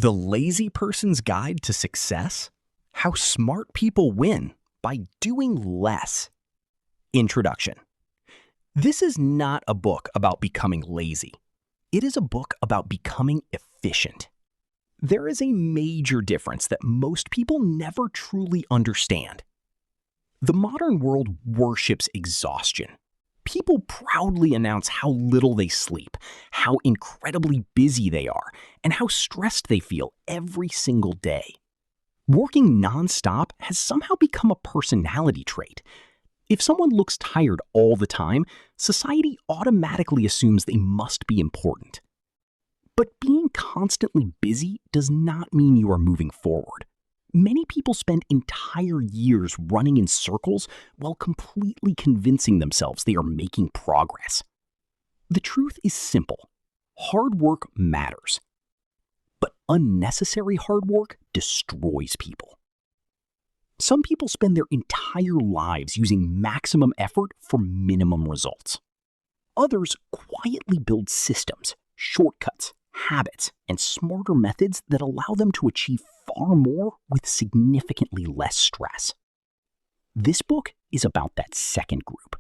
The Lazy Person's Guide to Success? How Smart People Win by Doing Less. Introduction. This is not a book about becoming lazy. It is a book about becoming efficient. There is a major difference that most people never truly understand. The modern world worships exhaustion. People proudly announce how little they sleep, how incredibly busy they are, and how stressed they feel every single day. Working nonstop has somehow become a personality trait. If someone looks tired all the time, society automatically assumes they must be important. But being constantly busy does not mean you are moving forward. Many people spend entire years running in circles while completely convincing themselves they are making progress. The truth is simple. Hard work matters. But unnecessary hard work destroys people. Some people spend their entire lives using maximum effort for minimum results. Others quietly build systems, shortcuts, habits, and smarter methods that allow them to achieve far more with significantly less stress. This book is about that second group.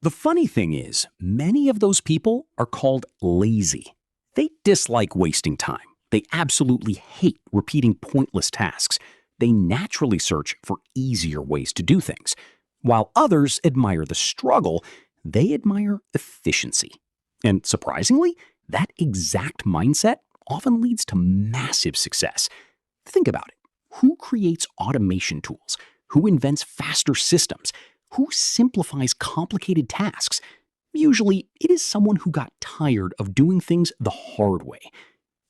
The funny thing is, many of those people are called lazy. They dislike wasting time. They absolutely hate repeating pointless tasks. They naturally search for easier ways to do things. While others admire the struggle, they admire efficiency. And surprisingly, that exact mindset often leads to massive success. Think about it. Who creates automation tools? Who invents faster systems? Who simplifies complicated tasks? Usually, it is someone who got tired of doing things the hard way.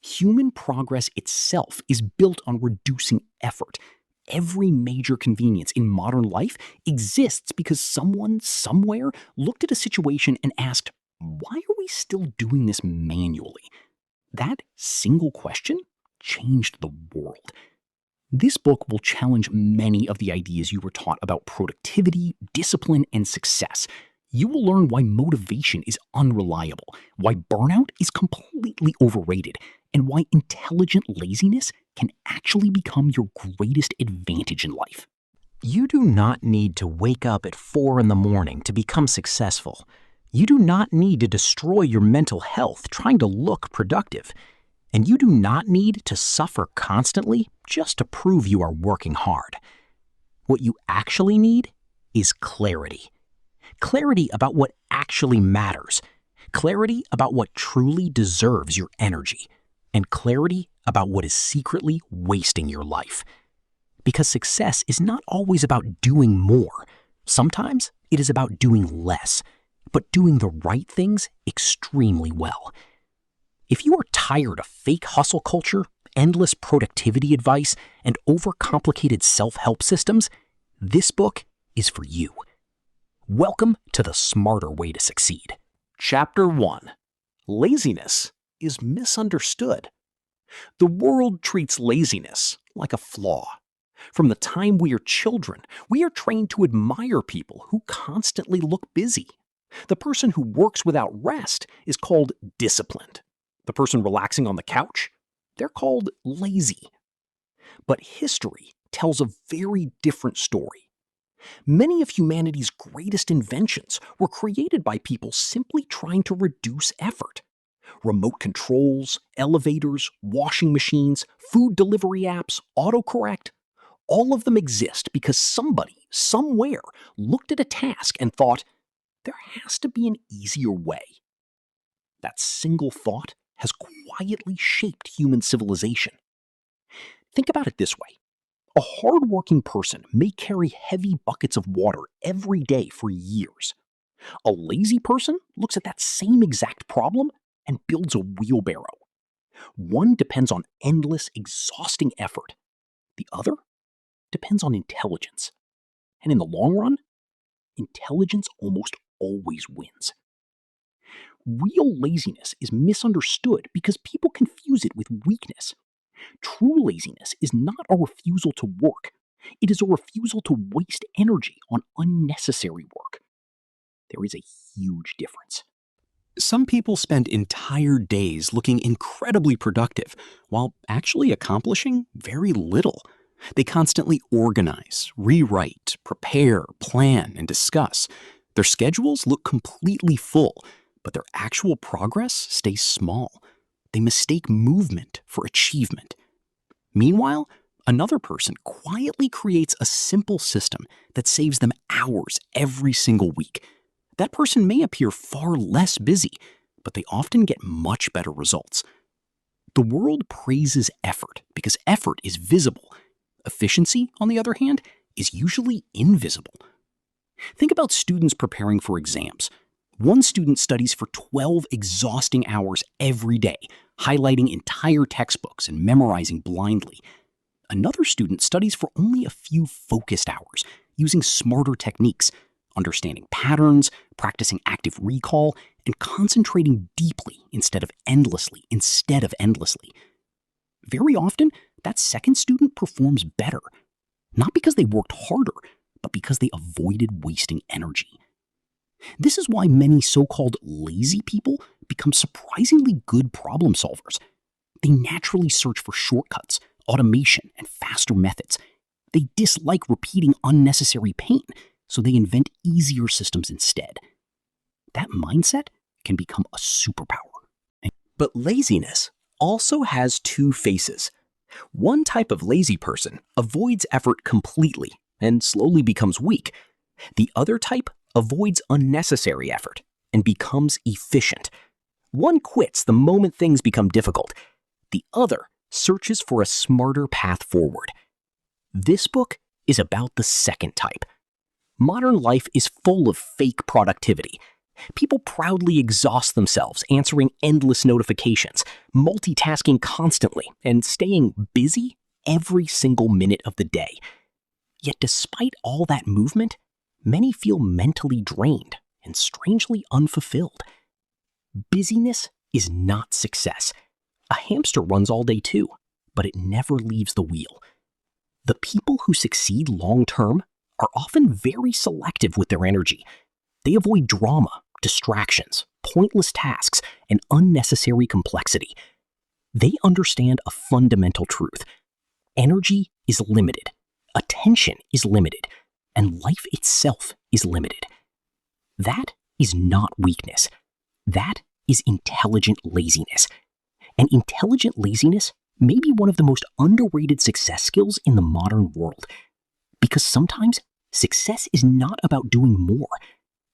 Human progress itself is built on reducing effort. Every major convenience in modern life exists because someone somewhere looked at a situation and asked, why are we still doing this manually? That single question changed the world. This book will challenge many of the ideas you were taught about productivity, discipline, and success. You will learn why motivation is unreliable, why burnout is completely overrated, and why intelligent laziness can actually become your greatest advantage in life. You do not need to wake up at 4 in the morning to become successful. You do not need to destroy your mental health trying to look productive. And you do not need to suffer constantly just to prove you are working hard. What you actually need is clarity. Clarity about what actually matters. Clarity about what truly deserves your energy. And clarity about what is secretly wasting your life. Because success is not always about doing more. Sometimes it is about doing less, but doing the right things extremely well. If you are tired of fake hustle culture, endless productivity advice, and overcomplicated self-help systems, this book is for you. Welcome to the smarter way to succeed. Chapter 1. Laziness is misunderstood. The world treats laziness like a flaw. From the time we are children, we are trained to admire people who constantly look busy. The person who works without rest is called disciplined. The person relaxing on the couch, they're called lazy. But history tells a very different story. Many of humanity's greatest inventions were created by people simply trying to reduce effort. Remote controls, elevators, washing machines, food delivery apps, autocorrect, all of them exist because somebody, somewhere, looked at a task and thought, there has to be an easier way. That single thought has quietly shaped human civilization. Think about it this way. A hardworking person may carry heavy buckets of water every day for years. A lazy person looks at that same exact problem and builds a wheelbarrow. One depends on endless, exhausting effort. The other depends on intelligence. And in the long run, intelligence almost always wins. Real laziness is misunderstood because people confuse it with weakness. True laziness is not a refusal to work. It is a refusal to waste energy on unnecessary work. There is a huge difference. Some people spend entire days looking incredibly productive while actually accomplishing very little. They constantly organize, rewrite, prepare, plan, and discuss. Their schedules look completely full, but their actual progress stays small. They mistake movement for achievement. Meanwhile, another person quietly creates a simple system that saves them hours every single week. That person may appear far less busy, but they often get much better results. The world praises effort because effort is visible. Efficiency, on the other hand, is usually invisible. Think about students preparing for exams. One student studies for 12 exhausting hours every day, highlighting entire textbooks and memorizing blindly. Another student studies for only a few focused hours, using smarter techniques, understanding patterns, practicing active recall, and concentrating deeply instead of endlessly. Very often, that second student performs better, not because they worked harder, but because they avoided wasting energy. This is why many so-called lazy people become surprisingly good problem solvers. They naturally search for shortcuts, automation, and faster methods. They dislike repeating unnecessary pain, so they invent easier systems instead. That mindset can become a superpower. But laziness also has two faces. One type of lazy person avoids effort completely and slowly becomes weak. The other type avoids unnecessary effort and becomes efficient. One quits the moment things become difficult. The other searches for a smarter path forward. This book is about the second type. Modern life is full of fake productivity. People proudly exhaust themselves answering endless notifications, multitasking constantly, and staying busy every single minute of the day. Yet despite all that movement, many feel mentally drained and strangely unfulfilled. Busyness is not success. A hamster runs all day too, but it never leaves the wheel. The people who succeed long-term are often very selective with their energy. They avoid drama, distractions, pointless tasks, and unnecessary complexity. They understand a fundamental truth. Energy is limited, attention is limited, and life itself is limited. That is not weakness. That is intelligent laziness. And intelligent laziness may be one of the most underrated success skills in the modern world. Because sometimes success is not about doing more.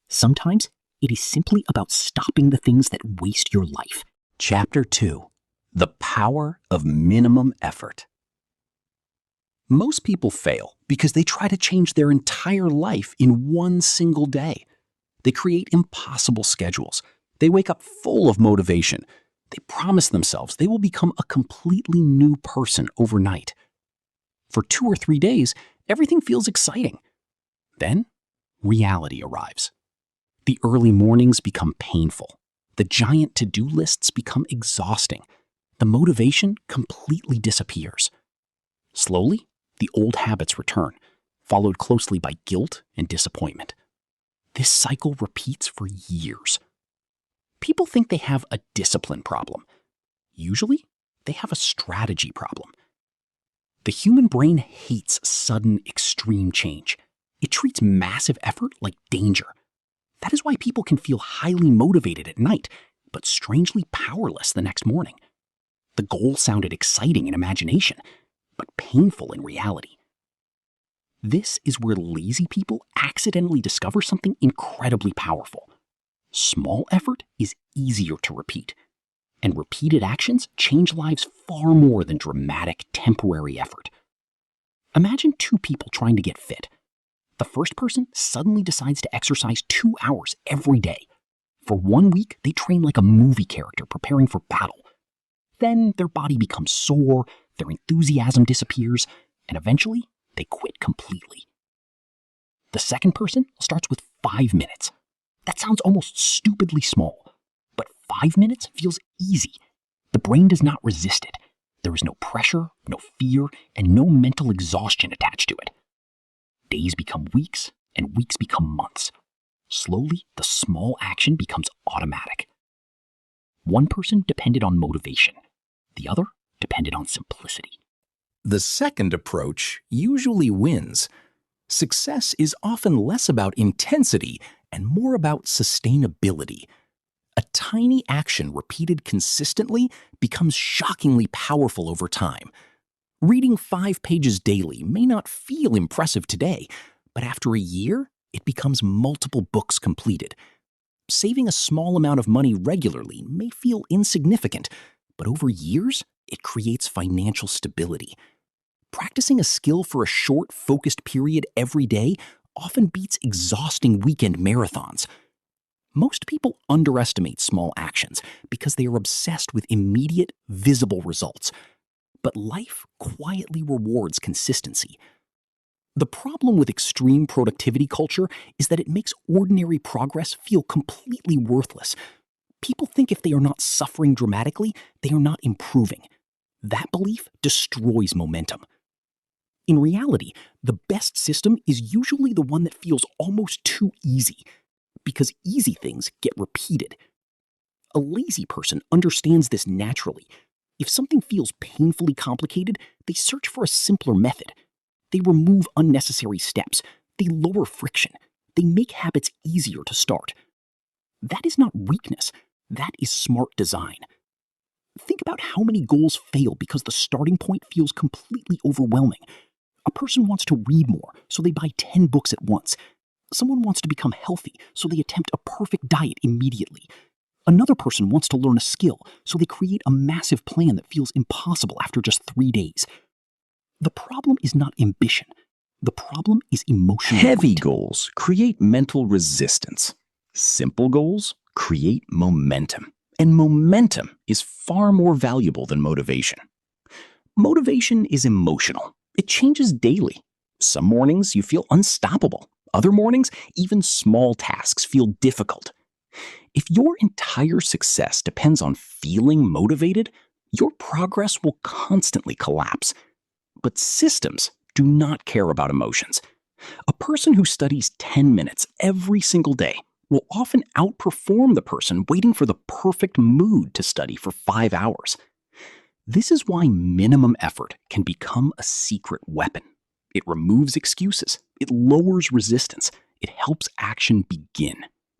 Sometimes it is simply about stopping the things that waste your life. Chapter 2: The Power of Minimum Effort. Most people fail because they try to change their entire life in one single day. They create impossible schedules. They wake up full of motivation. They promise themselves they will become a completely new person overnight. For 2 or 3 days, everything feels exciting. Then, reality arrives. The early mornings become painful. The giant to-do lists become exhausting. The motivation completely disappears. Slowly, the old habits return, followed closely by guilt and disappointment. This cycle repeats for years. People think they have a discipline problem. Usually, they have a strategy problem. The human brain hates sudden, extreme change. It treats massive effort like danger. That is why people can feel highly motivated at night, but strangely powerless the next morning. The goal sounded exciting in imagination, but painful in reality. This is where lazy people accidentally discover something incredibly powerful. Small effort is easier to repeat, and repeated actions change lives far more than dramatic, temporary effort. Imagine 2 people trying to get fit. The first person suddenly decides to exercise 2 hours every day. For 1 week, they train like a movie character preparing for battle. Then their body becomes sore, their enthusiasm disappears, and eventually they quit completely. The second person starts with 5 minutes. That sounds almost stupidly small, but 5 minutes feels easy. The brain does not resist it. There is no pressure, no fear, and no mental exhaustion attached to it. Days become weeks, and weeks become months. Slowly, the small action becomes automatic. One person depended on motivation. The other depended on simplicity. The second approach usually wins. Success is often less about intensity and more about sustainability. A tiny action repeated consistently becomes shockingly powerful over time. Reading 5 pages daily may not feel impressive today, but after a year, it becomes multiple books completed. Saving a small amount of money regularly may feel insignificant, but over years, it creates financial stability. Practicing a skill for a short, focused period every day often beats exhausting weekend marathons. Most people underestimate small actions because they are obsessed with immediate, visible results. But life quietly rewards consistency. The problem with extreme productivity culture is that it makes ordinary progress feel completely worthless. People think if they are not suffering dramatically, they are not improving. That belief destroys momentum. In reality, the best system is usually the one that feels almost too easy, because easy things get repeated. A lazy person understands this naturally. If something feels painfully complicated, they search for a simpler method. They remove unnecessary steps. They lower friction. They make habits easier to start. That is not weakness. That is smart design. Think about how many goals fail because the starting point feels completely overwhelming. A person wants to read more, so they buy 10 books at once. Someone wants to become healthy, so they attempt a perfect diet immediately. Another person wants to learn a skill, so they create a massive plan that feels impossible after just 3 days. The problem is not ambition. The problem is emotional Heavy weight. goals create mental resistance. Simple goals create momentum. And momentum is far more valuable than motivation. Motivation is emotional. It changes daily. Some mornings you feel unstoppable. Other mornings, even small tasks feel difficult. If your entire success depends on feeling motivated, your progress will constantly collapse. But systems do not care about emotions. A person who studies 10 minutes every single day will often outperform the person waiting for the perfect mood to study for 5 hours. This is why minimum effort can become a secret weapon. It removes excuses. It lowers resistance. It helps action begin.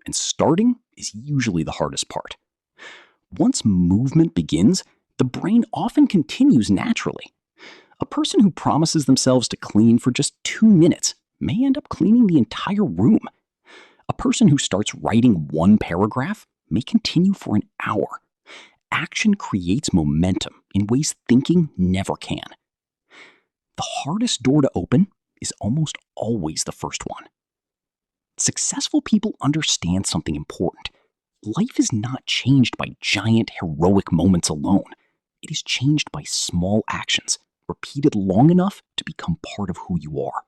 And starting is usually the hardest part. Once movement begins, the brain often continues naturally. A person who promises themselves to clean for just 2 minutes may end up cleaning the entire room. A person who starts writing 1 paragraph may continue for an hour. Action creates momentum in ways thinking never can. The hardest door to open is almost always the first one. Successful people understand something important. Life is not changed by giant heroic moments alone. It is changed by small actions, repeated long enough to become part of who you are.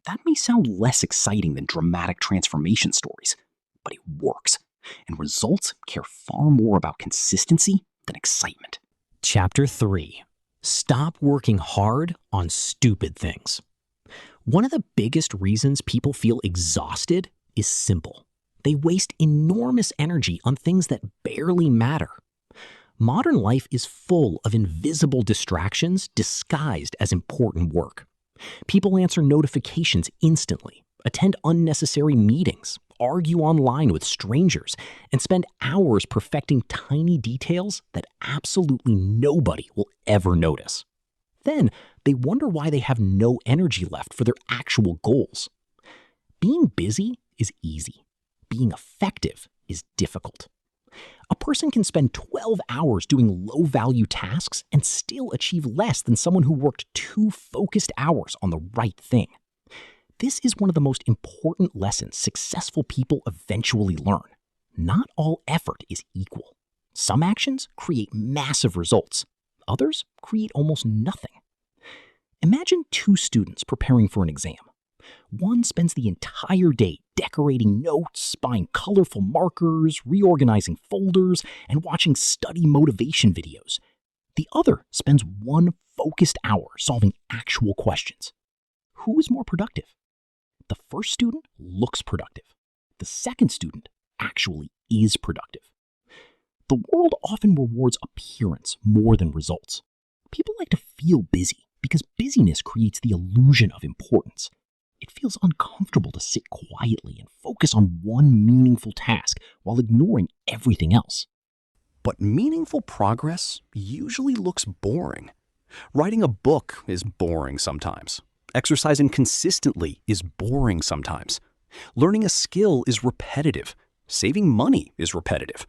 That may sound less exciting than dramatic transformation stories, but it works, and results care far more about consistency than excitement. Chapter 3. Stop working hard on stupid things. One of the biggest reasons people feel exhausted is simple. They waste enormous energy on things that barely matter. Modern life is full of invisible distractions disguised as important work. People answer notifications instantly, attend unnecessary meetings, argue online with strangers, and spend hours perfecting tiny details that absolutely nobody will ever notice. Then they wonder why they have no energy left for their actual goals. Being busy is easy. Being effective is difficult. A person can spend 12 hours doing low-value tasks and still achieve less than someone who worked 2 focused hours on the right thing. This is one of the most important lessons successful people eventually learn. Not all effort is equal. Some actions create massive results. Others create almost nothing. Imagine 2 students preparing for an exam. One spends the entire day decorating notes, buying colorful markers, reorganizing folders, and watching study motivation videos. The other spends 1 focused hour solving actual questions. Who is more productive? The first student looks productive. The second student actually is productive. The world often rewards appearance more than results. People like to feel busy because busyness creates the illusion of importance. It feels uncomfortable to sit quietly and focus on one meaningful task while ignoring everything else. But meaningful progress usually looks boring. Writing a book is boring sometimes. Exercising consistently is boring sometimes. Learning a skill is repetitive. Saving money is repetitive.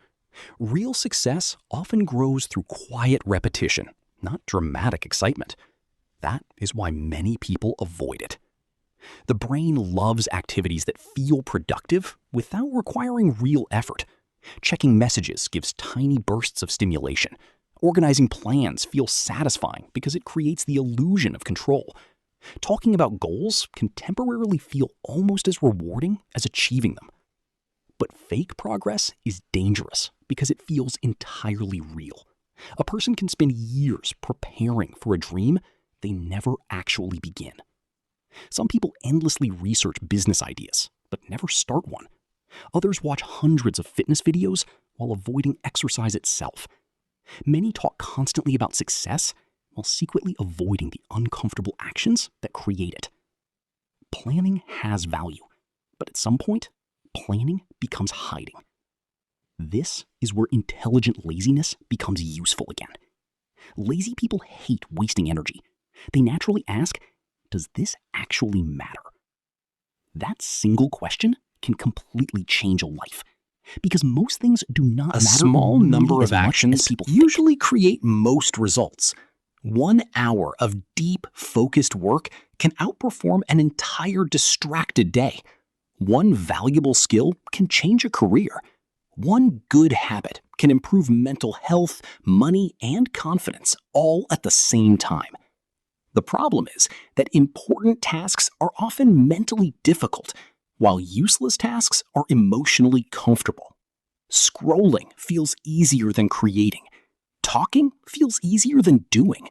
Real success often grows through quiet repetition, not dramatic excitement. That is why many people avoid it. The brain loves activities that feel productive without requiring real effort. Checking messages gives tiny bursts of stimulation. Organizing plans feels satisfying because it creates the illusion of control. Talking about goals can temporarily feel almost as rewarding as achieving them. But fake progress is dangerous because it feels entirely real. A person can spend years preparing for a dream they never actually begin. Some people endlessly research business ideas, but never start one. Others watch hundreds of fitness videos while avoiding exercise itself. Many talk constantly about success while secretly avoiding the uncomfortable actions that create it. Planning has value, but at some point, planning becomes hiding. This is where intelligent laziness becomes useful again. Lazy people hate wasting energy. They naturally ask, does this actually matter? That single question can completely change a life. Because most things do not matter. A small number of actions usually create most results. 1 hour of deep, focused work can outperform an entire distracted day. One valuable skill can change a career. One good habit can improve mental health, money, and confidence all at the same time. The problem is that important tasks are often mentally difficult, while useless tasks are emotionally comfortable. Scrolling feels easier than creating. Talking feels easier than doing.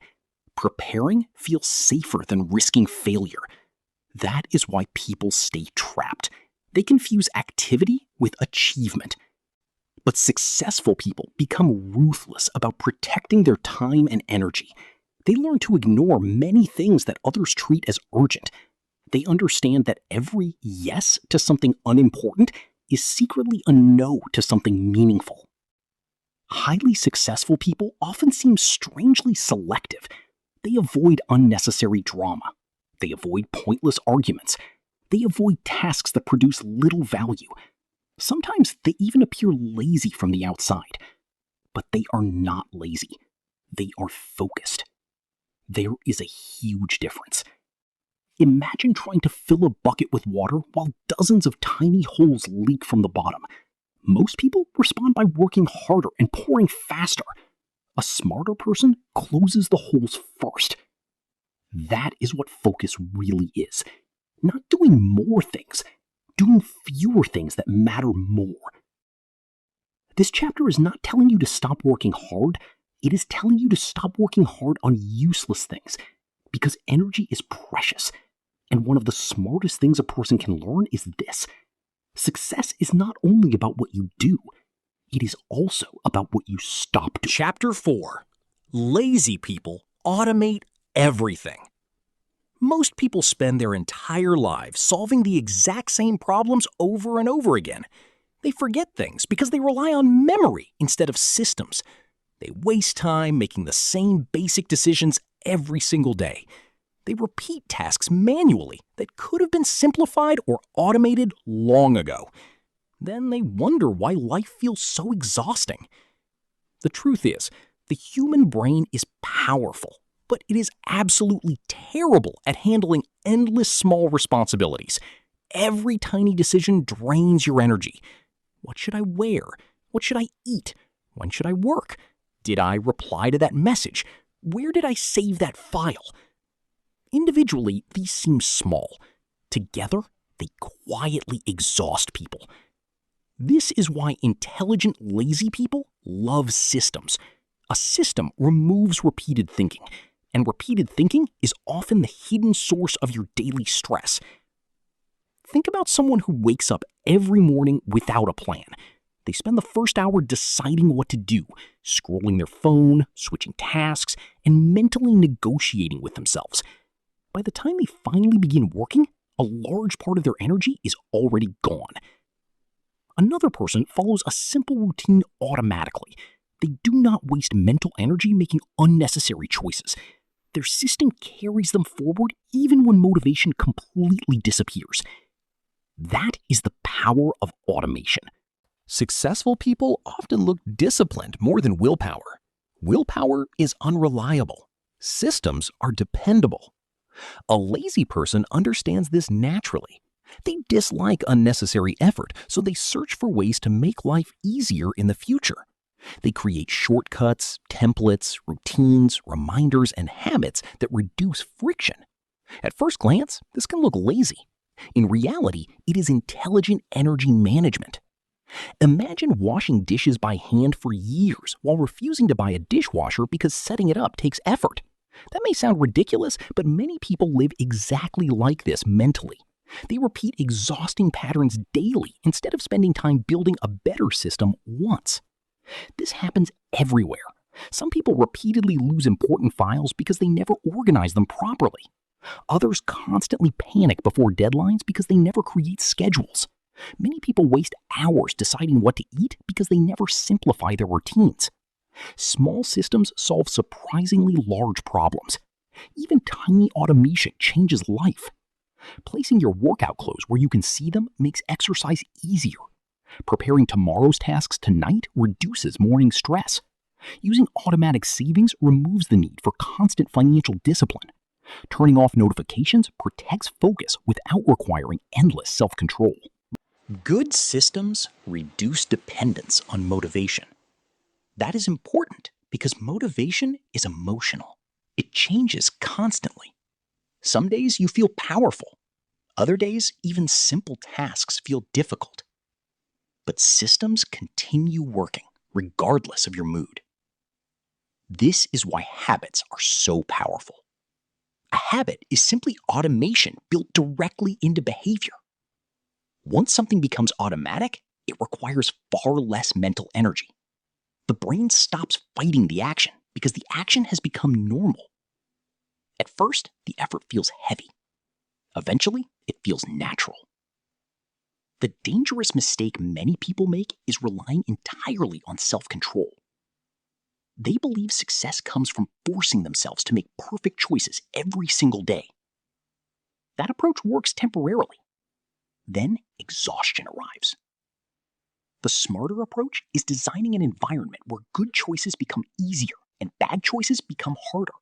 Preparing feels safer than risking failure. That is why people stay trapped. They confuse activity with achievement. But successful people become ruthless about protecting their time and energy. They learn to ignore many things that others treat as urgent. They understand that every yes to something unimportant is secretly a no to something meaningful. Highly successful people often seem strangely selective. They avoid unnecessary drama. They avoid pointless arguments. They avoid tasks that produce little value. Sometimes they even appear lazy from the outside. But they are not lazy. They are focused. There is a huge difference. Imagine trying to fill a bucket with water while dozens of tiny holes leak from the bottom. Most people respond by working harder and pouring faster. A smarter person closes the holes first. That is what focus really is. Not doing more things, doing fewer things that matter more. This chapter is not telling you to stop working hard. It is telling you to stop working hard on useless things, because energy is precious. And one of the smartest things a person can learn is this. Success is not only about what you do, it is also about what you stop doing. Chapter 4. Lazy people automate everything. Most people spend their entire lives solving the exact same problems over and over again. They forget things because they rely on memory instead of systems. They waste time making the same basic decisions every single day. They repeat tasks manually that could have been simplified or automated long ago. Then they wonder why life feels so exhausting. The truth is, the human brain is powerful, but it is absolutely terrible at handling endless small responsibilities. Every tiny decision drains your energy. What should I wear? What should I eat? When should I work? Did I reply to that message? Where did I save that file? Individually, these seem small. Together, they quietly exhaust people. This is why intelligent, lazy people love systems. A system removes repeated thinking, and repeated thinking is often the hidden source of your daily stress. Think about someone who wakes up every morning without a plan. They spend the first hour deciding what to do, scrolling their phone, switching tasks, and mentally negotiating with themselves. By the time they finally begin working, a large part of their energy is already gone. Another person follows a simple routine automatically. They do not waste mental energy making unnecessary choices. Their system carries them forward even when motivation completely disappears. That is the power of automation. Successful people often look disciplined more than willpower. Willpower is unreliable. Systems are dependable. A lazy person understands this naturally. They dislike unnecessary effort, so they search for ways to make life easier in the future. They create shortcuts, templates, routines, reminders, and habits that reduce friction. At first glance, this can look lazy. In reality, it is intelligent energy management. Imagine washing dishes by hand for years while refusing to buy a dishwasher because setting it up takes effort. That may sound ridiculous, but many people live exactly like this mentally. They repeat exhausting patterns daily instead of spending time building a better system once. This happens everywhere. Some people repeatedly lose important files because they never organize them properly. Others constantly panic before deadlines because they never create schedules. Many people waste hours deciding what to eat because they never simplify their routines. Small systems solve surprisingly large problems. Even tiny automation changes life. Placing your workout clothes where you can see them makes exercise easier. Preparing tomorrow's tasks tonight reduces morning stress. Using automatic savings removes the need for constant financial discipline. Turning off notifications protects focus without requiring endless self-control. Good systems reduce dependence on motivation. That is important because motivation is emotional. It changes constantly. Some days you feel powerful. Other days, even simple tasks feel difficult. But systems continue working regardless of your mood. This is why habits are so powerful. A habit is simply automation built directly into behavior. Once something becomes automatic, it requires far less mental energy. The brain stops fighting the action because the action has become normal. At first, the effort feels heavy. Eventually, it feels natural. The dangerous mistake many people make is relying entirely on self-control. They believe success comes from forcing themselves to make perfect choices every single day. That approach works temporarily. Then exhaustion arrives. The smarter approach is designing an environment where good choices become easier and bad choices become harder.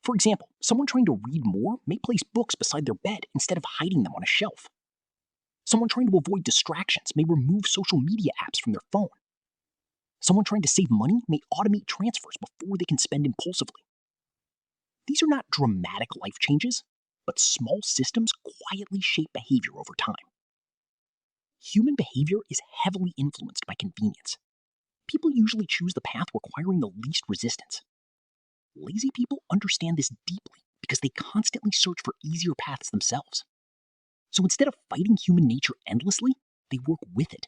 For example, someone trying to read more may place books beside their bed instead of hiding them on a shelf. Someone trying to avoid distractions may remove social media apps from their phone. Someone trying to save money may automate transfers before they can spend impulsively. These are not dramatic life changes, but small systems quietly shape behavior over time. Human behavior is heavily influenced by convenience. People usually choose the path requiring the least resistance. Lazy people understand this deeply because they constantly search for easier paths themselves. So instead of fighting human nature endlessly, they work with it.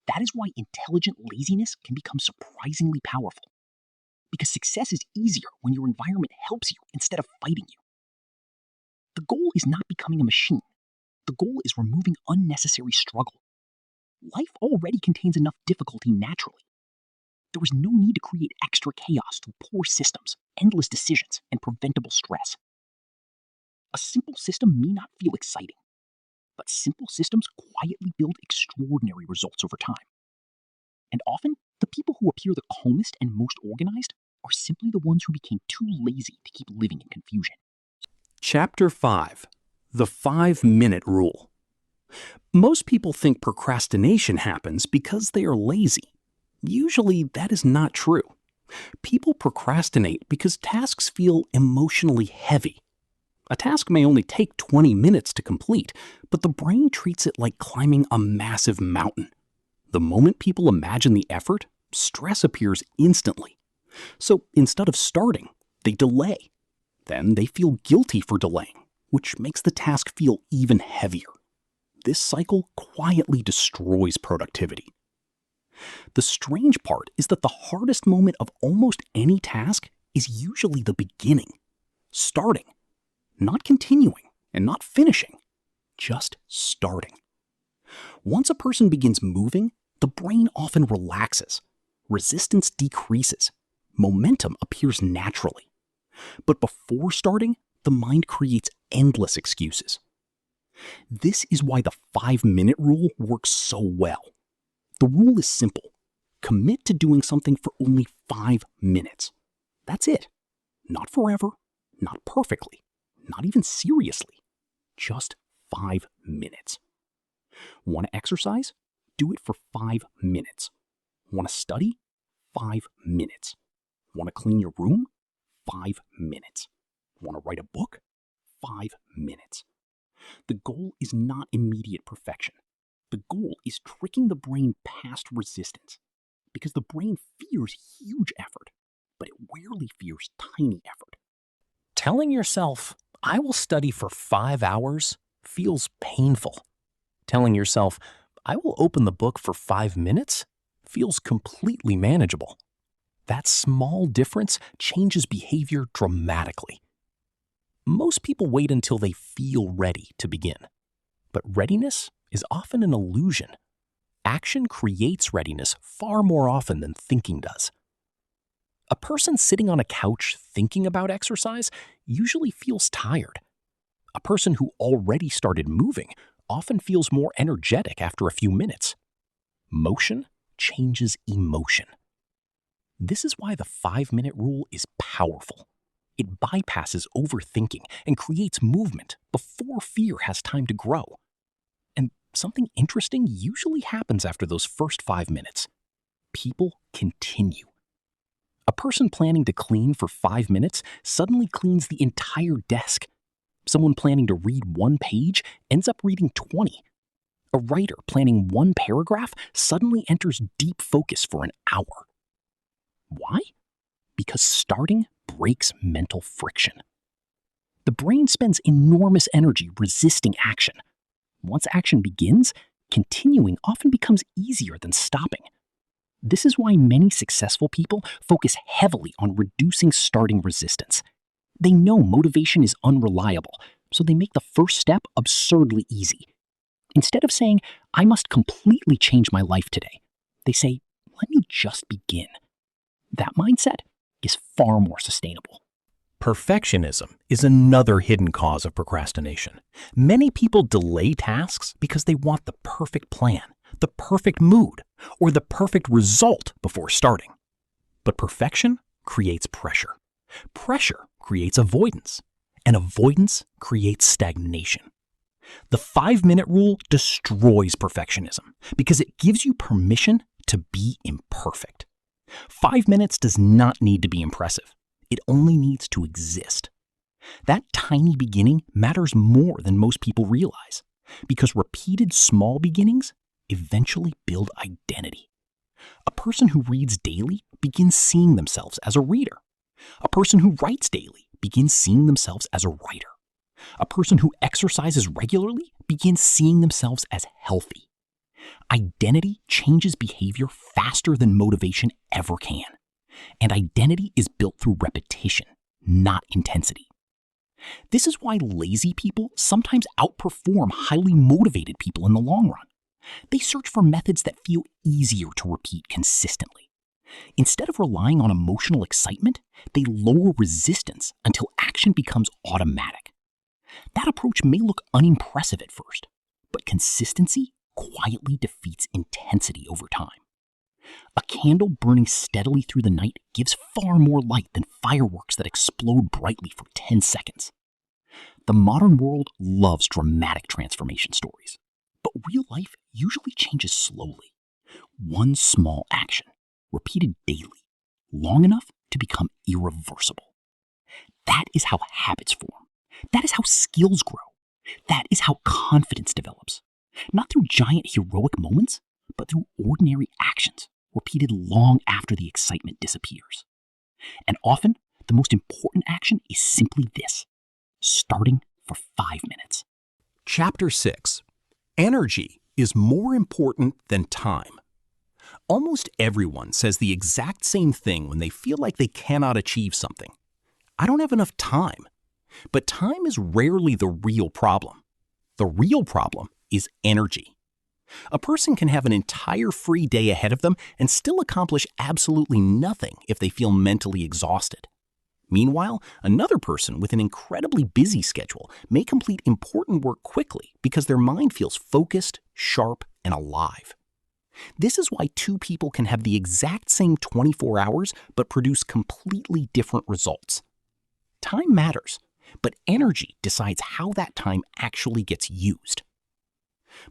That is why intelligent laziness can become surprisingly powerful. Because success is easier when your environment helps you instead of fighting you. The goal is not becoming a machine. The goal is removing unnecessary struggle. Life already contains enough difficulty naturally. There is no need to create extra chaos through poor systems, endless decisions, and preventable stress. A simple system may not feel exciting, but simple systems quietly build extraordinary results over time. And often, the people who appear the calmest and most organized are simply the ones who became too lazy to keep living in confusion. Chapter 5: The 5-Minute Rule. Most people think procrastination happens because they are lazy. Usually, that is not true. People procrastinate because tasks feel emotionally heavy. A task may only take 20 minutes to complete, but the brain treats it like climbing a massive mountain. The moment people imagine the effort, stress appears instantly. So instead of starting, they delay. Then they feel guilty for delaying, which makes the task feel even heavier. this cycle quietly destroys productivity. The strange part is that the hardest moment of almost any task is usually the beginning, starting, not continuing and not finishing, just starting. Once a person begins moving, the brain often relaxes, resistance decreases, momentum appears naturally. But before starting, the mind creates endless excuses. This is why the 5-minute rule works so well. The rule is simple. Commit to doing something for only 5 minutes. That's it. Not forever, not perfectly, not even seriously. Just 5 minutes. Want to exercise? Do it for 5 minutes. Want to study? 5 minutes. Want to clean your room? 5 minutes. Want to write a book? 5 minutes. The goal is not immediate perfection. The goal is tricking the brain past resistance, because the brain fears huge effort, but it rarely fears tiny effort. Telling yourself, I will study for 5 hours, feels painful. Telling yourself, I will open the book for 5 minutes, feels completely manageable. That small difference changes behavior dramatically. Most people wait until they feel ready to begin. But readiness is often an illusion. Action creates readiness far more often than thinking does. A person sitting on a couch thinking about exercise usually feels tired. A person who already started moving often feels more energetic after a few minutes. Motion changes emotion. This is why the 5-minute rule is powerful. It bypasses overthinking and creates movement before fear has time to grow. And something interesting usually happens after those first 5 minutes. People continue. A person planning to clean for 5 minutes suddenly cleans the entire desk. Someone planning to read 1 page ends up reading 20. A writer planning 1 paragraph suddenly enters deep focus for an hour. Why? Because starting breaks mental friction. The brain spends enormous energy resisting action. Once action begins, continuing often becomes easier than stopping. This is why many successful people focus heavily on reducing starting resistance. They know motivation is unreliable, so they make the first step absurdly easy. Instead of saying, I must completely change my life today, they say, let me just begin. That mindset is far more sustainable. Perfectionism is another hidden cause of procrastination. Many people delay tasks because they want the perfect plan, the perfect mood, or the perfect result before starting. But perfection creates pressure. Pressure creates avoidance, and avoidance creates stagnation. The 5-minute rule destroys perfectionism because it gives you permission to be imperfect. 5 minutes does not need to be impressive. It only needs to exist. That tiny beginning matters more than most people realize, because repeated small beginnings eventually build identity. A person who reads daily begins seeing themselves as a reader. A person who writes daily begins seeing themselves as a writer. A person who exercises regularly begins seeing themselves as healthy. Identity changes behavior faster than motivation ever can. And identity is built through repetition, not intensity. This is why lazy people sometimes outperform highly motivated people in the long run. They search for methods that feel easier to repeat consistently. Instead of relying on emotional excitement, they lower resistance until action becomes automatic. That approach may look unimpressive at first, but consistency quietly defeats intensity over time. A candle burning steadily through the night gives far more light than fireworks that explode brightly for 10 seconds. The modern world loves dramatic transformation stories, but real life usually changes slowly. One small action, repeated daily, long enough to become irreversible. That is how habits form. That is how skills grow. That is how confidence develops. Not through giant heroic moments, but through ordinary actions, repeated long after the excitement disappears. And often, the most important action is simply this: starting for 5 minutes. Chapter 6. Energy is more important than time. Almost everyone says the exact same thing when they feel like they cannot achieve something. I don't have enough time. But time is rarely the real problem. The real problem is energy. A person can have an entire free day ahead of them and still accomplish absolutely nothing if they feel mentally exhausted. Meanwhile, another person with an incredibly busy schedule may complete important work quickly because their mind feels focused, sharp, and alive. This is why two people can have the exact same 24 hours but produce completely different results. Time matters, but energy decides how that time actually gets used.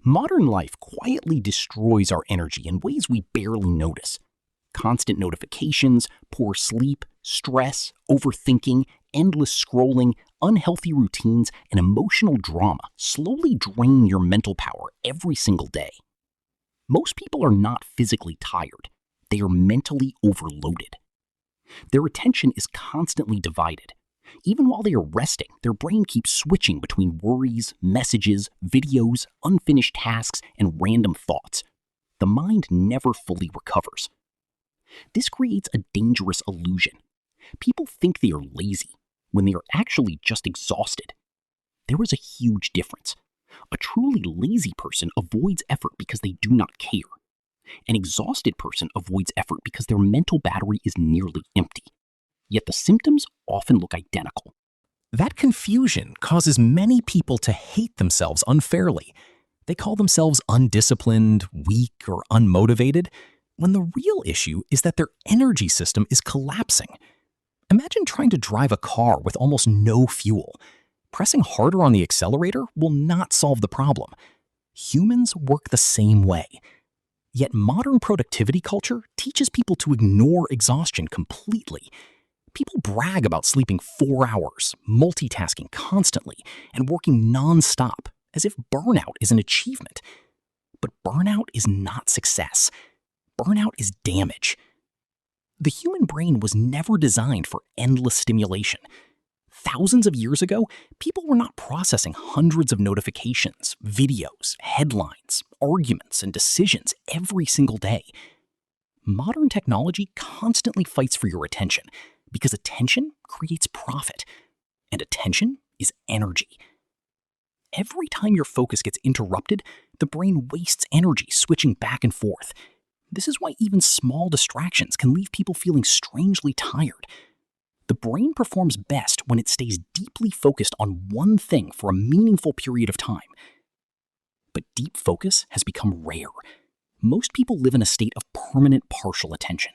Modern life quietly destroys our energy in ways we barely notice. Constant notifications, poor sleep, stress, overthinking, endless scrolling, unhealthy routines, and emotional drama slowly drain your mental power every single day. Most people are not physically tired. They are mentally overloaded. Their attention is constantly divided. Even while they are resting, their brain keeps switching between worries, messages, videos, unfinished tasks, and random thoughts. The mind never fully recovers. This creates a dangerous illusion. People think they are lazy when they are actually just exhausted. There is a huge difference. A truly lazy person avoids effort because they do not care. An exhausted person avoids effort because their mental battery is nearly empty. Yet the symptoms often look identical. That confusion causes many people to hate themselves unfairly. They call themselves undisciplined, weak, or unmotivated, when the real issue is that their energy system is collapsing. Imagine trying to drive a car with almost no fuel. Pressing harder on the accelerator will not solve the problem. Humans work the same way. Yet modern productivity culture teaches people to ignore exhaustion completely. People brag about sleeping 4 hours, multitasking constantly, and working non-stop, as if burnout is an achievement. But burnout is not success. Burnout is damage. The human brain was never designed for endless stimulation. Thousands of years ago, people were not processing hundreds of notifications, videos, headlines, arguments, and decisions every single day. Modern technology constantly fights for your attention because attention creates profit, and attention is energy. Every time your focus gets interrupted, the brain wastes energy switching back and forth. This is why even small distractions can leave people feeling strangely tired. The brain performs best when it stays deeply focused on one thing for a meaningful period of time. But deep focus has become rare. Most people live in a state of permanent partial attention.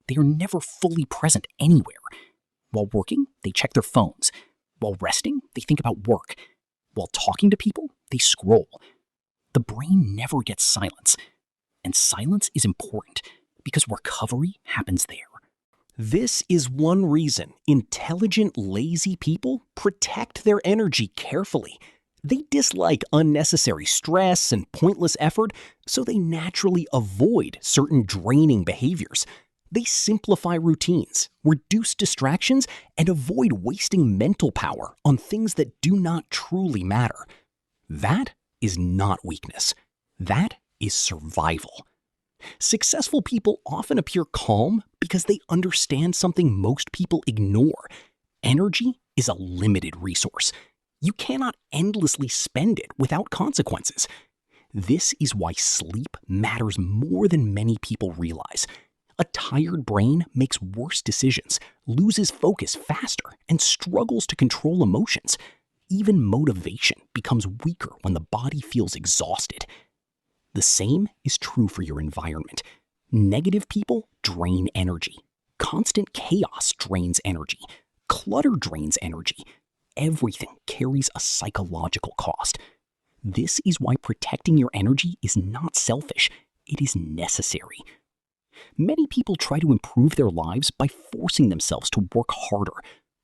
They are never fully present anywhere. While working, they check their phones. While resting, they think about work. While talking to people, they scroll. The brain never gets silence. And silence is important because recovery happens there. This is one reason intelligent, lazy people protect their energy carefully. They dislike unnecessary stress and pointless effort, so they naturally avoid certain draining behaviors. They simplify routines, reduce distractions, and avoid wasting mental power on things that do not truly matter. That is not weakness. That is survival. Successful people often appear calm because they understand something most people ignore. Energy is a limited resource. You cannot endlessly spend it without consequences. This is why sleep matters more than many people realize. A tired brain makes worse decisions, loses focus faster, and struggles to control emotions. Even motivation becomes weaker when the body feels exhausted. The same is true for your environment. Negative people drain energy. Constant chaos drains energy. Clutter drains energy. Everything carries a psychological cost. This is why protecting your energy is not selfish. It is necessary. Many people try to improve their lives by forcing themselves to work harder.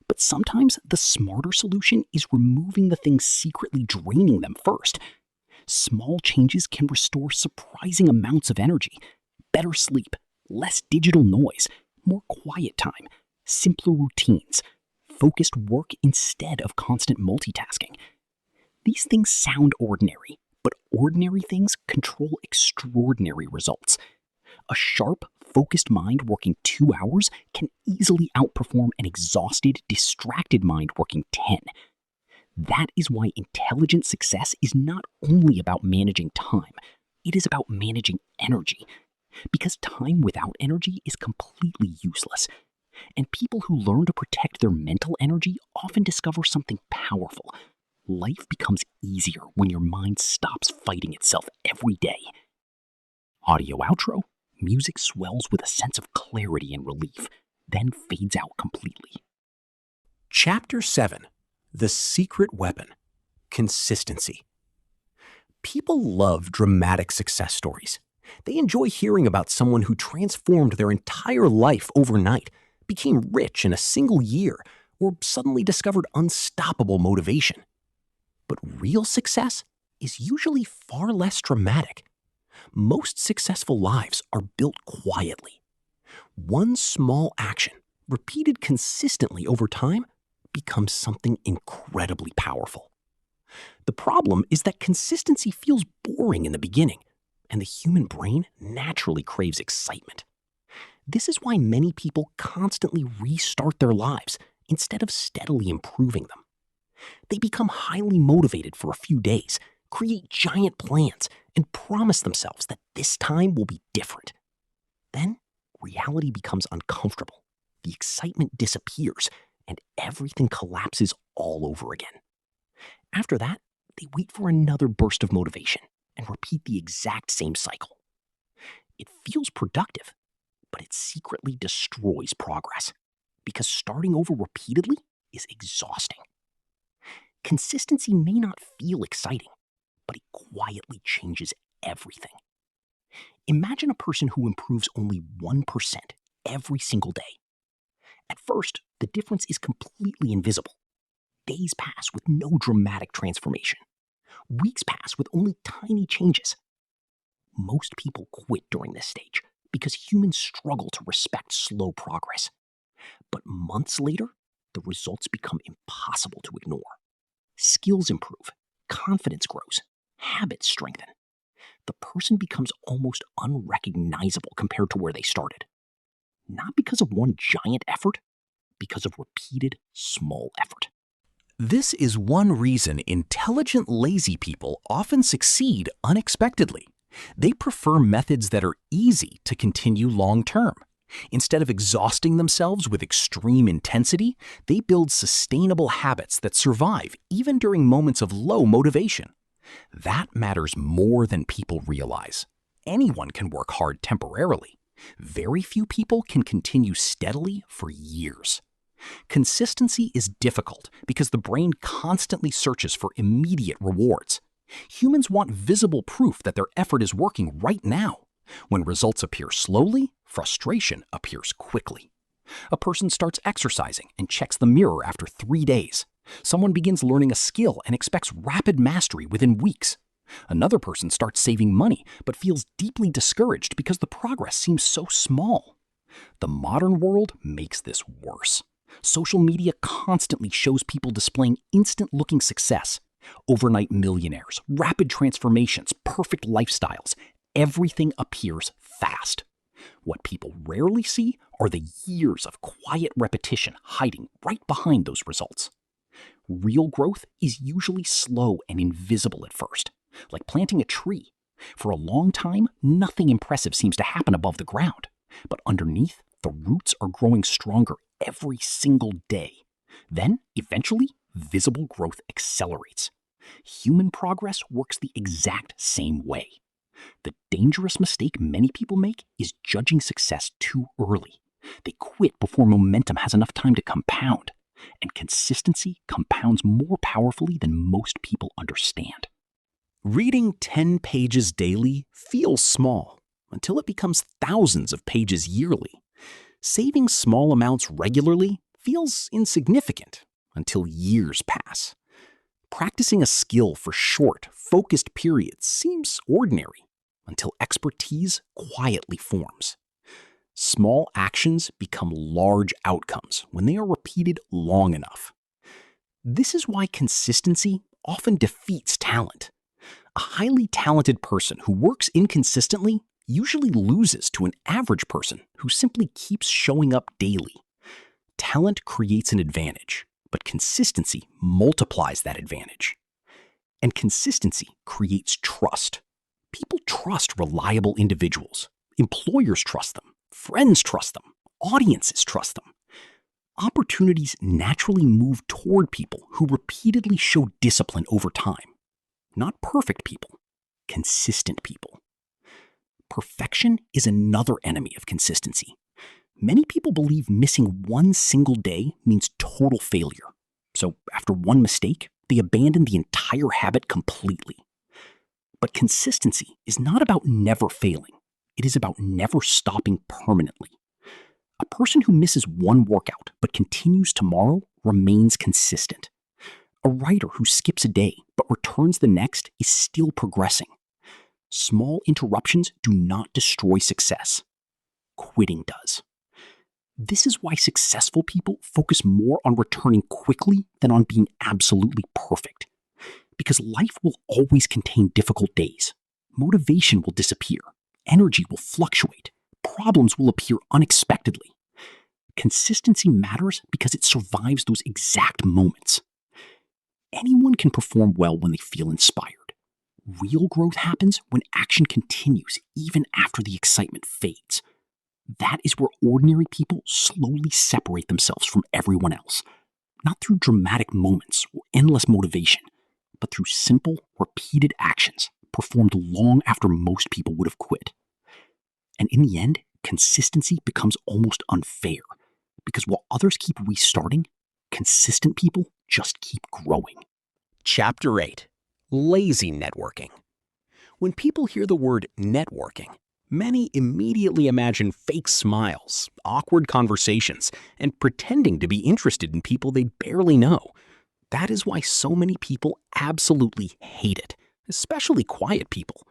But sometimes the smarter solution is removing the things secretly draining them first. Small changes can restore surprising amounts of energy. Better sleep, less digital noise, more quiet time, simpler routines, focused work instead of constant multitasking. These things sound ordinary, But ordinary things control extraordinary results. A sharp, focused mind working 2 hours can easily outperform an exhausted, distracted mind working 10. That is why intelligent success is not only about managing time, it is about managing energy. Because time without energy is completely useless. And people who learn to protect their mental energy often discover something powerful. Life becomes easier when your mind stops fighting itself every day. Audio outro. Music swells with a sense of clarity and relief, then fades out completely. Chapter 7. The Secret Weapon. Consistency. People love dramatic success stories. They enjoy hearing about someone who transformed their entire life overnight, became rich in a single year, or suddenly discovered unstoppable motivation. But real success is usually far less dramatic. Most successful lives are built quietly. One small action, repeated consistently over time, becomes something incredibly powerful. The problem is that consistency feels boring in the beginning, and the human brain naturally craves excitement. This is why many people constantly restart their lives instead of steadily improving them. They become highly motivated for a few days, create giant plans, and promise themselves that this time will be different. Then, reality becomes uncomfortable, the excitement disappears, and everything collapses all over again. After that, they wait for another burst of motivation and repeat the exact same cycle. It feels productive, but it secretly destroys progress, because starting over repeatedly is exhausting. Consistency may not feel exciting, but it quietly changes everything. Imagine a person who improves only 1% every single day. At first, the difference is completely invisible. Days pass with no dramatic transformation. Weeks pass with only tiny changes. Most people quit during this stage because humans struggle to respect slow progress. But months later, the results become impossible to ignore. Skills improve, confidence grows, habits strengthen. The person becomes almost unrecognizable compared to where they started. Not because of one giant effort, because of repeated small effort. This is one reason intelligent, lazy people often succeed unexpectedly. They prefer methods that are easy to continue long term. Instead of exhausting themselves with extreme intensity, they build sustainable habits that survive even during moments of low motivation. That matters more than people realize. Anyone can work hard temporarily. Very few people can continue steadily for years. Consistency is difficult because the brain constantly searches for immediate rewards. Humans want visible proof that their effort is working right now. When results appear slowly, frustration appears quickly. A person starts exercising and checks the mirror after 3 days. Someone begins learning a skill and expects rapid mastery within weeks. Another person starts saving money but feels deeply discouraged because the progress seems so small. The modern world makes this worse. Social media constantly shows people displaying instant-looking success. Overnight millionaires, rapid transformations, perfect lifestyles. Everything appears fast. What people rarely see are the years of quiet repetition hiding right behind those results. Real growth is usually slow and invisible at first, like planting a tree. For a long time, nothing impressive seems to happen above the ground, but underneath, the roots are growing stronger every single day. Then, eventually, visible growth accelerates. Human progress works the exact same way. The dangerous mistake many people make is judging success too early. They quit before momentum has enough time to compound, and consistency compounds more powerfully than most people understand. Reading 10 pages daily feels small until it becomes thousands of pages yearly. Saving small amounts regularly feels insignificant until years pass. Practicing a skill for short, focused periods seems ordinary until expertise quietly forms. Small actions become large outcomes when they are repeated long enough. This is why consistency often defeats talent. A highly talented person who works inconsistently usually loses to an average person who simply keeps showing up daily. Talent creates an advantage, but consistency multiplies that advantage. And consistency creates trust. People trust reliable individuals. Employers trust them. Friends trust them. Audiences trust them. Opportunities naturally move toward people who repeatedly show discipline over time. Not perfect people, consistent people. Perfection is another enemy of consistency. Many people believe missing one single day means total failure. So after one mistake, they abandon the entire habit completely. But consistency is not about never failing. It is about never stopping permanently. A person who misses one workout but continues tomorrow remains consistent. A writer who skips a day but returns the next is still progressing. Small interruptions do not destroy success. Quitting does. This is why successful people focus more on returning quickly than on being absolutely perfect. Because life will always contain difficult days. Motivation will disappear. Energy will fluctuate. Problems will appear unexpectedly. Consistency matters because it survives those exact moments. Anyone can perform well when they feel inspired. Real growth happens when action continues even after the excitement fades. That is where ordinary people slowly separate themselves from everyone else, not through dramatic moments or endless motivation, but through simple, repeated actions performed long after most people would have quit. And in the end, consistency becomes almost unfair, because while others keep restarting, consistent people just keep growing. Chapter 8. Lazy networking. When people hear the word networking, many immediately imagine fake smiles, awkward conversations, and pretending to be interested in people they barely know. That is why so many people absolutely hate it, especially quiet people.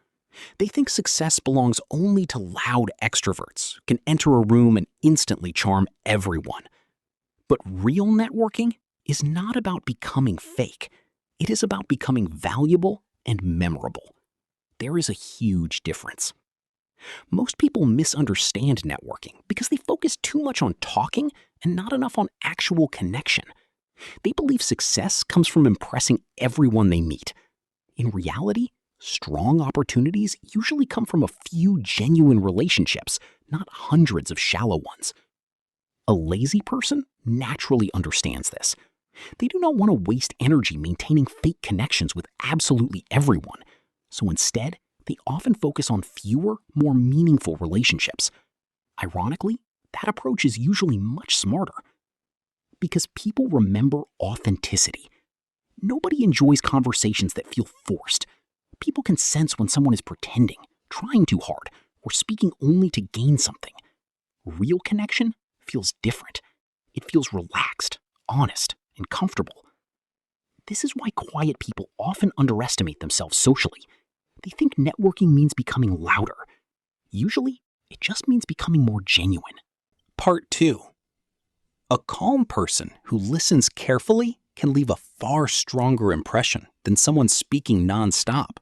They think success belongs only to loud extroverts, can enter a room and instantly charm everyone. But real networking is not about becoming fake. It is about becoming valuable and memorable. There is a huge difference. Most people misunderstand networking because they focus too much on talking and not enough on actual connection. They believe success comes from impressing everyone they meet. In reality, strong opportunities usually come from a few genuine relationships, not hundreds of shallow ones. A lazy person naturally understands this. They do not want to waste energy maintaining fake connections with absolutely everyone. So instead, they often focus on fewer, more meaningful relationships. Ironically, that approach is usually much smarter. Because people remember authenticity. Nobody enjoys conversations that feel forced. People can sense when someone is pretending, trying too hard, or speaking only to gain something. Real connection feels different. It feels relaxed, honest, and comfortable. This is why quiet people often underestimate themselves socially. They think networking means becoming louder. Usually, it just means becoming more genuine. Part 2. A calm person who listens carefully can leave a far stronger impression than someone speaking nonstop.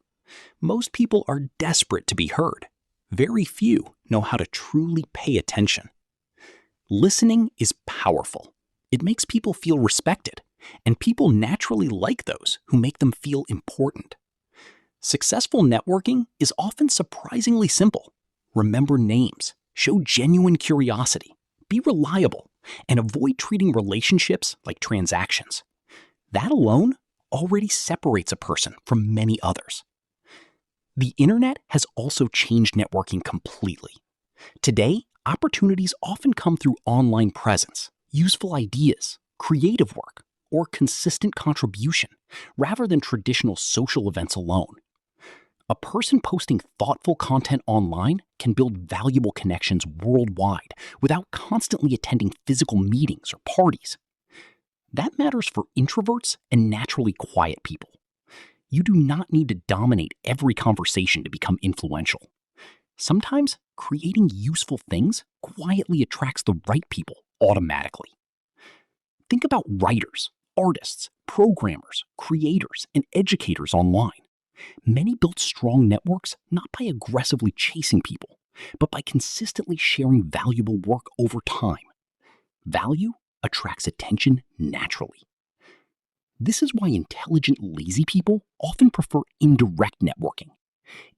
Most people are desperate to be heard. Very few know how to truly pay attention. Listening is powerful. It makes people feel respected, and people naturally like those who make them feel important. Successful networking is often surprisingly simple. Remember names, show genuine curiosity, be reliable, and avoid treating relationships like transactions. That alone already separates a person from many others. The internet has also changed networking completely. Today, opportunities often come through online presence, useful ideas, creative work, or consistent contribution, rather than traditional social events alone. A person posting thoughtful content online can build valuable connections worldwide without constantly attending physical meetings or parties. That matters for introverts and naturally quiet people. You do not need to dominate every conversation to become influential. Sometimes creating useful things quietly attracts the right people automatically. Think about writers, artists, programmers, creators, and educators online. Many built strong networks not by aggressively chasing people, but by consistently sharing valuable work over time. Value attracts attention naturally. This is why intelligent, lazy people often prefer indirect networking.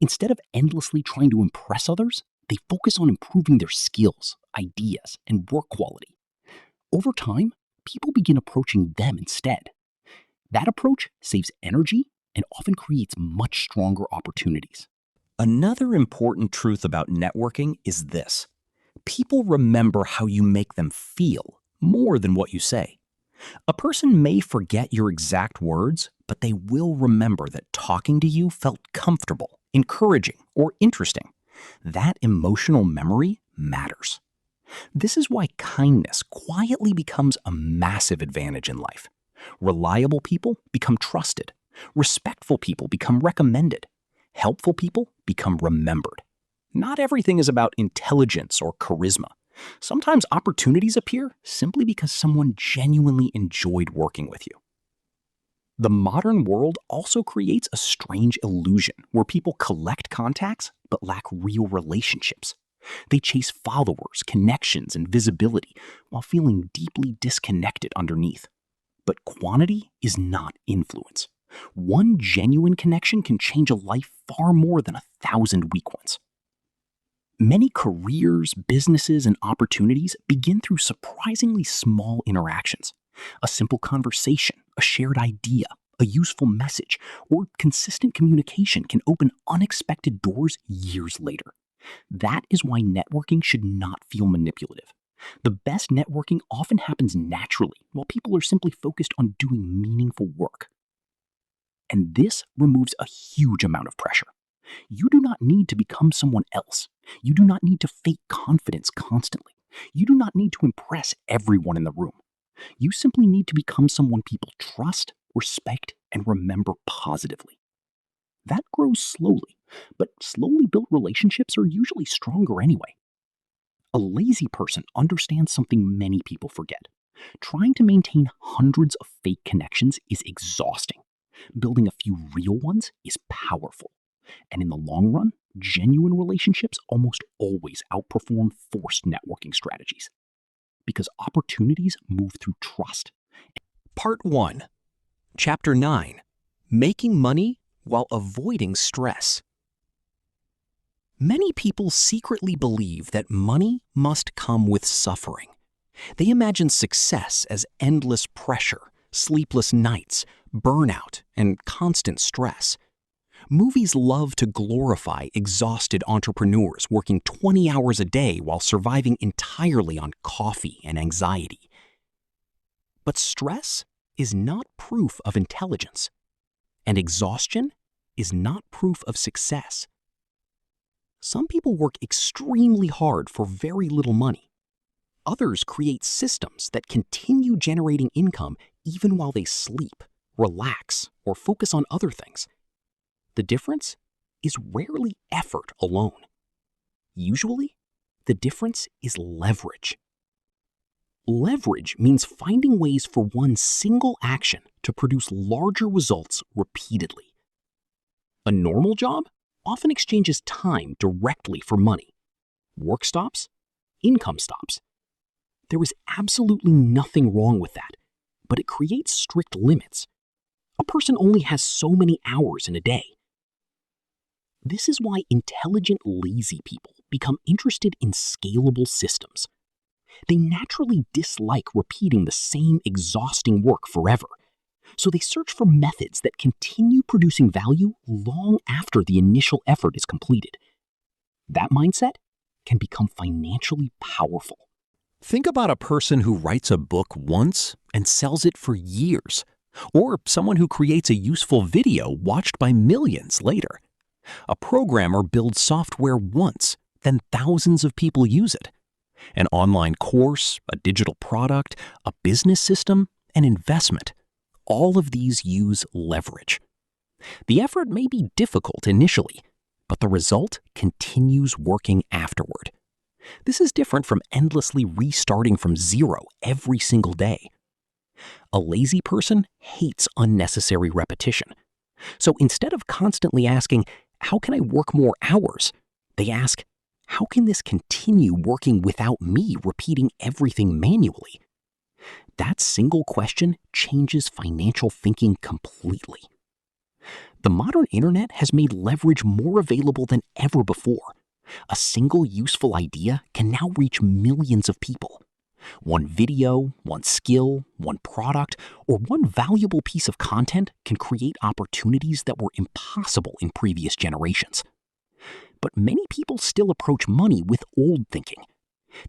Instead of endlessly trying to impress others, they focus on improving their skills, ideas, and work quality. Over time, people begin approaching them instead. That approach saves energy and often creates much stronger opportunities. Another important truth about networking is this: people remember how you make them feel more than what you say. A person may forget your exact words, but they will remember that talking to you felt comfortable, encouraging, or interesting. That emotional memory matters. This is why kindness quietly becomes a massive advantage in life. Reliable people become trusted. Respectful people become recommended. Helpful people become remembered. Not everything is about intelligence or charisma. Sometimes opportunities appear simply because someone genuinely enjoyed working with you. The modern world also creates a strange illusion where people collect contacts but lack real relationships. They chase followers, connections, and visibility while feeling deeply disconnected underneath. But quantity is not influence. One genuine connection can change a life far more than 1,000 weak ones. Many careers, businesses, and opportunities begin through surprisingly small interactions. A simple conversation, a shared idea, a useful message, or consistent communication can open unexpected doors years later. That is why networking should not feel manipulative. The best networking often happens naturally while people are simply focused on doing meaningful work. And this removes a huge amount of pressure. You do not need to become someone else. You do not need to fake confidence constantly. You do not need to impress everyone in the room. You simply need to become someone people trust, respect, and remember positively. That grows slowly, but slowly built relationships are usually stronger anyway. A lazy person understands something many people forget. Trying to maintain hundreds of fake connections is exhausting. Building a few real ones is powerful. And in the long run, genuine relationships almost always outperform forced networking strategies. Because opportunities move through trust. Part 1, Chapter 9, Making Money While Avoiding Stress. Many people secretly believe that money must come with suffering. They imagine success as endless pressure, sleepless nights, burnout, and constant stress. Movies love to glorify exhausted entrepreneurs working 20 hours a day while surviving entirely on coffee and anxiety. But stress is not proof of intelligence, and exhaustion is not proof of success. Some people work extremely hard for very little money. Others create systems that continue generating income even while they sleep, relax, or focus on other things. The difference is rarely effort alone. Usually, the difference is leverage. Leverage means finding ways for one single action to produce larger results repeatedly. A normal job often exchanges time directly for money. Work stops, income stops. There is absolutely nothing wrong with that, but it creates strict limits. A person only has so many hours in a day. This is why intelligent, lazy people become interested in scalable systems. They naturally dislike repeating the same exhausting work forever, so they search for methods that continue producing value long after the initial effort is completed. That mindset can become financially powerful. Think about a person who writes a book once and sells it for years, or someone who creates a useful video watched by millions later. A programmer builds software once, then thousands of people use it. An online course, a digital product, a business system, an investment. All of these use leverage. The effort may be difficult initially, but the result continues working afterward. This is different from endlessly restarting from zero every single day. A lazy person hates unnecessary repetition. So instead of constantly asking, how can I work more hours? They ask, how can this continue working without me repeating everything manually? That single question changes financial thinking completely. The modern internet has made leverage more available than ever before. A single useful idea can now reach millions of people. One video, one skill, one product, or one valuable piece of content can create opportunities that were impossible in previous generations. But many people still approach money with old thinking.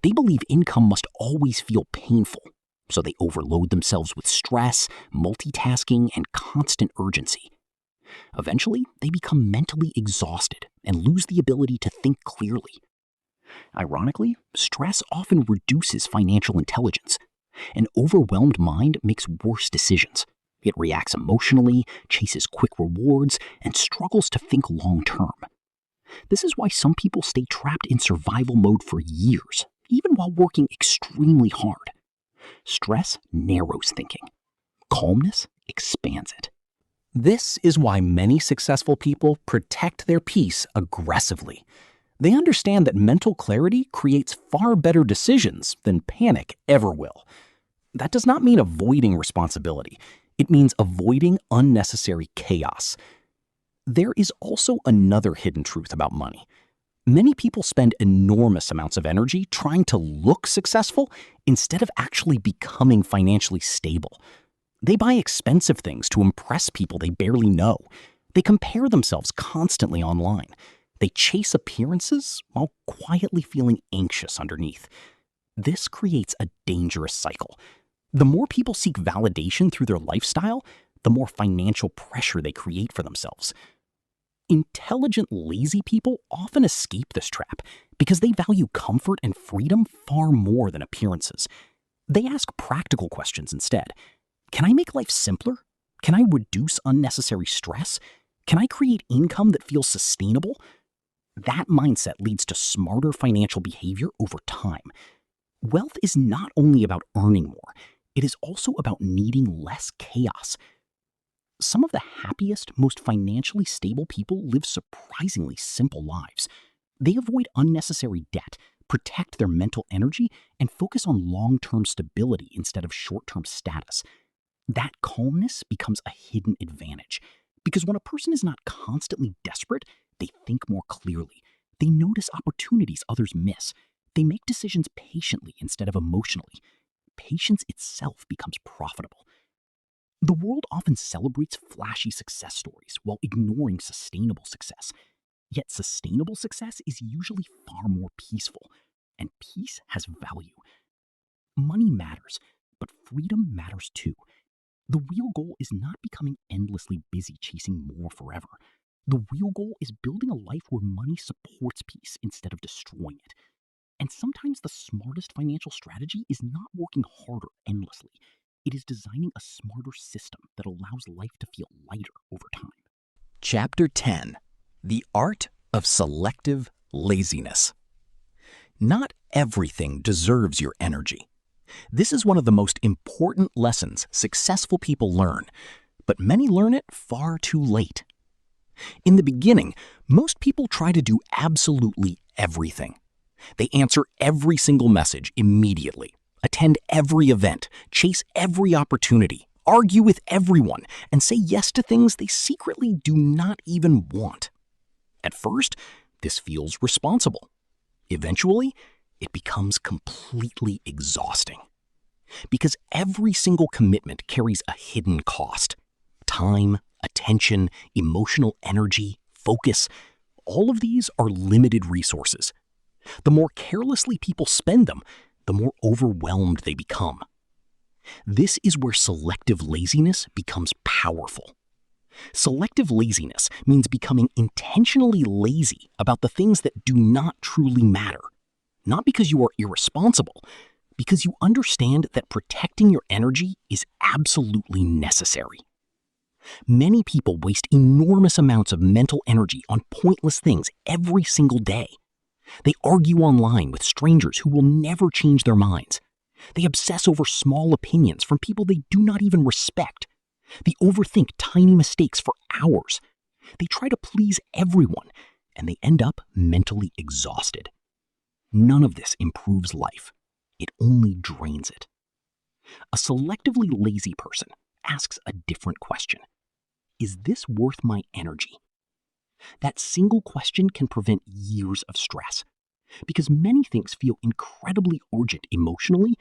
They believe income must always feel painful, so they overload themselves with stress, multitasking, and constant urgency. Eventually, they become mentally exhausted and lose the ability to think clearly. Ironically, stress often reduces financial intelligence. An overwhelmed mind makes worse decisions. It reacts emotionally, chases quick rewards, and struggles to think long-term. This is why some people stay trapped in survival mode for years, even while working extremely hard. Stress narrows thinking. Calmness expands it. This is why many successful people protect their peace aggressively. They understand that mental clarity creates far better decisions than panic ever will. That does not mean avoiding responsibility. It means avoiding unnecessary chaos. There is also another hidden truth about money. Many people spend enormous amounts of energy trying to look successful instead of actually becoming financially stable. They buy expensive things to impress people they barely know. They compare themselves constantly online. They chase appearances while quietly feeling anxious underneath. This creates a dangerous cycle. The more people seek validation through their lifestyle, the more financial pressure they create for themselves. Intelligent, lazy people often escape this trap because they value comfort and freedom far more than appearances. They ask practical questions instead. Can I make life simpler? Can I reduce unnecessary stress? Can I create income that feels sustainable? That mindset leads to smarter financial behavior over time. Wealth is not only about earning more, it is also about needing less chaos. Some of the happiest, most financially stable people live surprisingly simple lives. They avoid unnecessary debt, protect their mental energy, and focus on long-term stability instead of short-term status. That calmness becomes a hidden advantage, because when a person is not constantly desperate, they think more clearly. They notice opportunities others miss. They make decisions patiently instead of emotionally. Patience itself becomes profitable. The world often celebrates flashy success stories while ignoring sustainable success. Yet sustainable success is usually far more peaceful, and peace has value. Money matters, but freedom matters too. The real goal is not becoming endlessly busy chasing more forever. The real goal is building a life where money supports peace instead of destroying it. And sometimes the smartest financial strategy is not working harder endlessly. It is designing a smarter system that allows life to feel lighter over time. Chapter 10: The Art of Selective Laziness. Not everything deserves your energy. This is one of the most important lessons successful people learn, but many learn it far too late. In the beginning, most people try to do absolutely everything. They answer every single message immediately, attend every event, chase every opportunity, argue with everyone, and say yes to things they secretly do not even want. At first, this feels responsible. Eventually, it becomes completely exhausting. Because every single commitment carries a hidden cost. Time, attention, emotional energy, focus, all of these are limited resources. The more carelessly people spend them, the more overwhelmed they become. This is where selective laziness becomes powerful. Selective laziness means becoming intentionally lazy about the things that do not truly matter. Not because you are irresponsible, because you understand that protecting your energy is absolutely necessary. Many people waste enormous amounts of mental energy on pointless things every single day. They argue online with strangers who will never change their minds. They obsess over small opinions from people they do not even respect. They overthink tiny mistakes for hours. They try to please everyone, and they end up mentally exhausted. None of this improves life. It only drains it. A selectively lazy person asks a different question. Is this worth my energy? That single question can prevent years of stress, because many things feel incredibly urgent emotionally,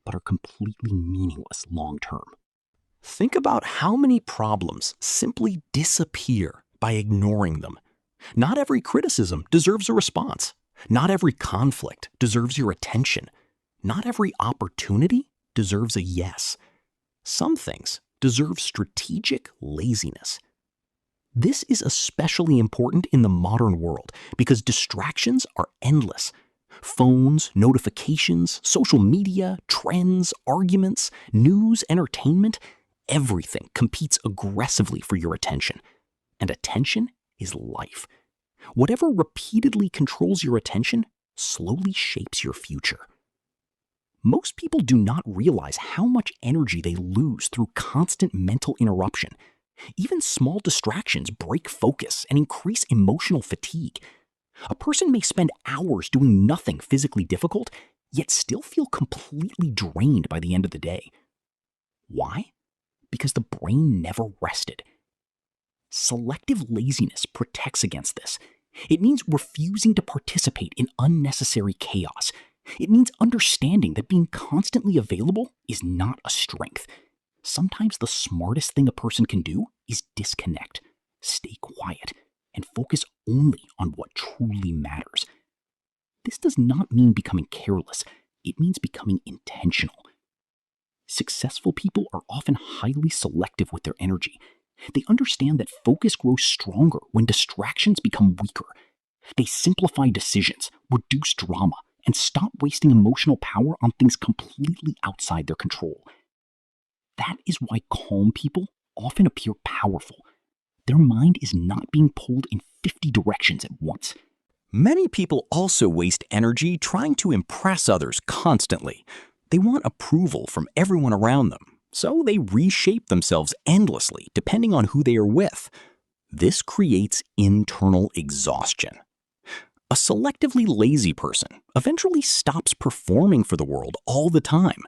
but are completely meaningless long term. Think about how many problems simply disappear by ignoring them. Not every criticism deserves a response. Not every conflict deserves your attention. Not every opportunity deserves a yes. Some things deserve strategic laziness. This is especially important in the modern world because distractions are endless. Phones, notifications, social media, trends, arguments, news, entertainment, everything competes aggressively for your attention. And attention is life. Whatever repeatedly controls your attention slowly shapes your future. Most people do not realize how much energy they lose through constant mental interruption. Even small distractions break focus and increase emotional fatigue. A person may spend hours doing nothing physically difficult, yet still feel completely drained by the end of the day. Why? Because the brain never rested. Selective laziness protects against this. It means refusing to participate in unnecessary chaos. It means understanding that being constantly available is not a strength. Sometimes the smartest thing a person can do is disconnect, stay quiet, and focus only on what truly matters. This does not mean becoming careless. It means becoming intentional. Successful people are often highly selective with their energy. They understand that focus grows stronger when distractions become weaker. They simplify decisions, reduce drama, and stop wasting emotional power on things completely outside their control. That is why calm people often appear powerful. Their mind is not being pulled in 50 directions at once. Many people also waste energy trying to impress others constantly. They want approval from everyone around them, so they reshape themselves endlessly depending on who they are with. This creates internal exhaustion. A selectively lazy person eventually stops performing for the world all the time.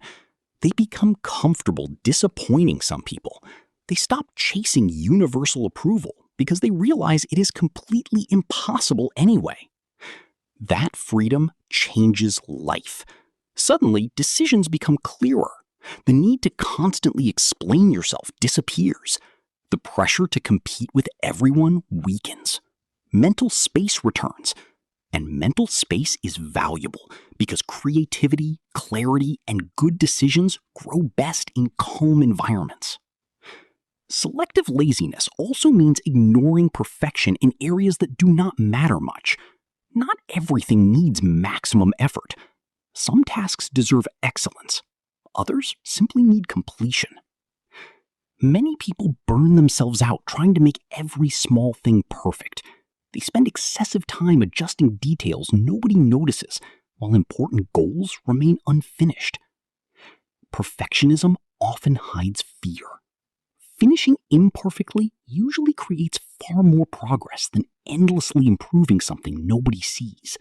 They become comfortable disappointing some people. They stop chasing universal approval because they realize it is completely impossible anyway. That freedom changes life. Suddenly, decisions become clearer. The need to constantly explain yourself disappears. The pressure to compete with everyone weakens. Mental space returns. And mental space is valuable because creativity, clarity, and good decisions grow best in calm environments. Selective laziness also means ignoring perfection in areas that do not matter much. Not everything needs maximum effort. Some tasks deserve excellence. Others simply need completion. Many people burn themselves out trying to make every small thing perfect. They spend excessive time adjusting details nobody notices, while important goals remain unfinished. Perfectionism often hides fear. Finishing imperfectly usually creates far more progress than endlessly improving something nobody sees.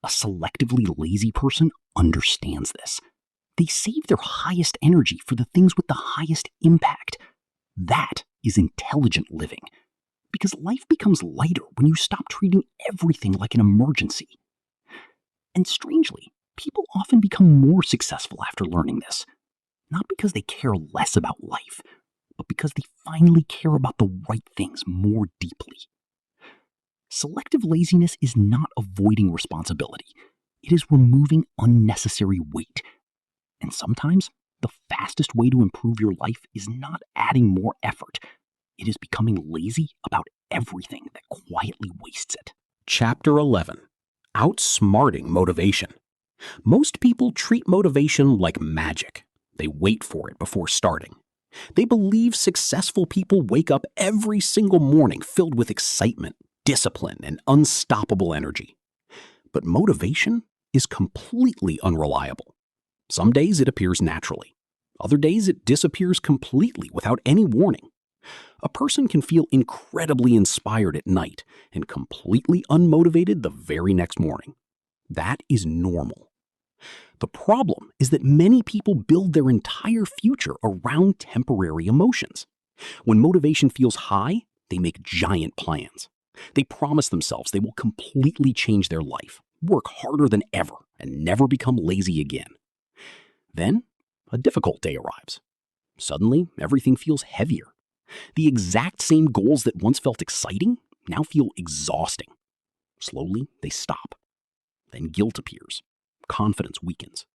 A selectively lazy person understands this. They save their highest energy for the things with the highest impact. That is intelligent living. Because life becomes lighter when you stop treating everything like an emergency. And strangely, people often become more successful after learning this. Not because they care less about life, but because they finally care about the right things more deeply. Selective laziness is not avoiding responsibility. It is removing unnecessary weight. And sometimes, the fastest way to improve your life is not adding more effort. It is becoming lazy about everything that quietly wastes it. Chapter 11. Outsmarting Motivation. Most people treat motivation like magic. They wait for it before starting. They believe successful people wake up every single morning filled with excitement, discipline, and unstoppable energy. But motivation is completely unreliable. Some days it appears naturally. Other days, it disappears completely without any warning. A person can feel incredibly inspired at night and completely unmotivated the very next morning. That is normal. The problem is that many people build their entire future around temporary emotions. When motivation feels high, they make giant plans. They promise themselves they will completely change their life, work harder than ever, and never become lazy again. Then, a difficult day arrives. Suddenly, everything feels heavier. The exact same goals that once felt exciting now feel exhausting. Slowly, they stop. Then guilt appears. Confidence weakens.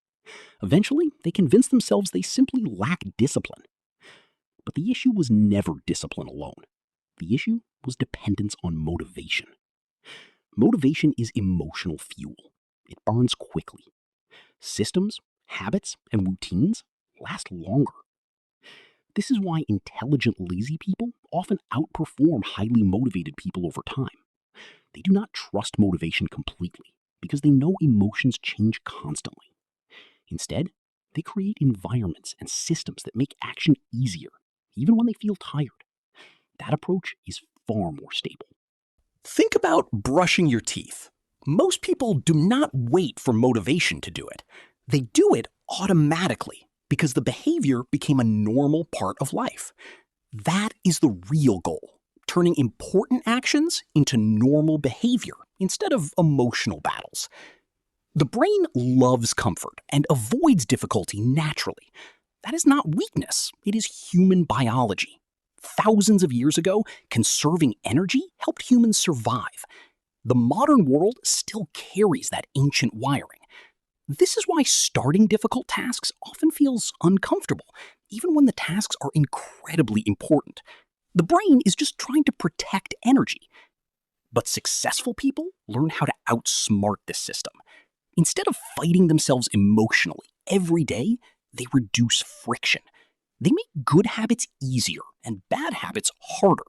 Eventually, they convince themselves they simply lack discipline. But the issue was never discipline alone. The issue was dependence on motivation. Motivation is emotional fuel. It burns quickly. Systems, habits, and routines last longer. This is why intelligent, lazy people often outperform highly motivated people over time. They do not trust motivation completely because they know emotions change constantly. Instead, they create environments and systems that make action easier, even when they feel tired. That approach is far more stable. Think about brushing your teeth. Most people do not wait for motivation to do it. They do it automatically because the behavior became a normal part of life. That is the real goal, turning important actions into normal behavior instead of emotional battles. The brain loves comfort and avoids difficulty naturally. That is not weakness, it is human biology. Thousands of years ago, conserving energy helped humans survive. The modern world still carries that ancient wiring. This is why starting difficult tasks often feels uncomfortable, even when the tasks are incredibly important. The brain is just trying to protect energy. But successful people learn how to outsmart this system. Instead of fighting themselves emotionally every day, they reduce friction. They make good habits easier and bad habits harder.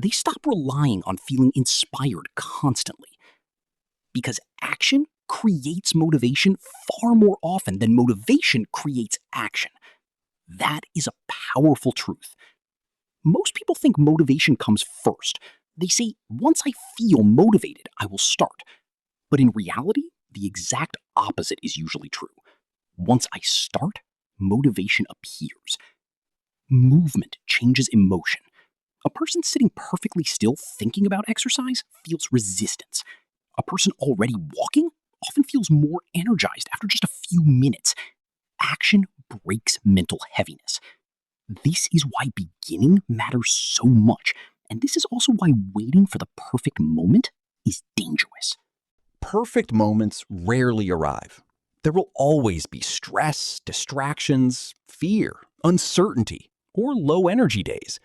They stop relying on feeling inspired constantly. Because action creates motivation far more often than motivation creates action. That is a powerful truth. Most people think motivation comes first. They say, once I feel motivated, I will start. But in reality, the exact opposite is usually true. Once I start, motivation appears. Movement changes emotion. A person sitting perfectly still thinking about exercise feels resistance. A person already walking often feels more energized after just a few minutes. Action breaks mental heaviness. This is why beginning matters so much, and this is also why waiting for the perfect moment is dangerous. Perfect moments rarely arrive. There will always be stress, distractions, fear, uncertainty, or low energy days.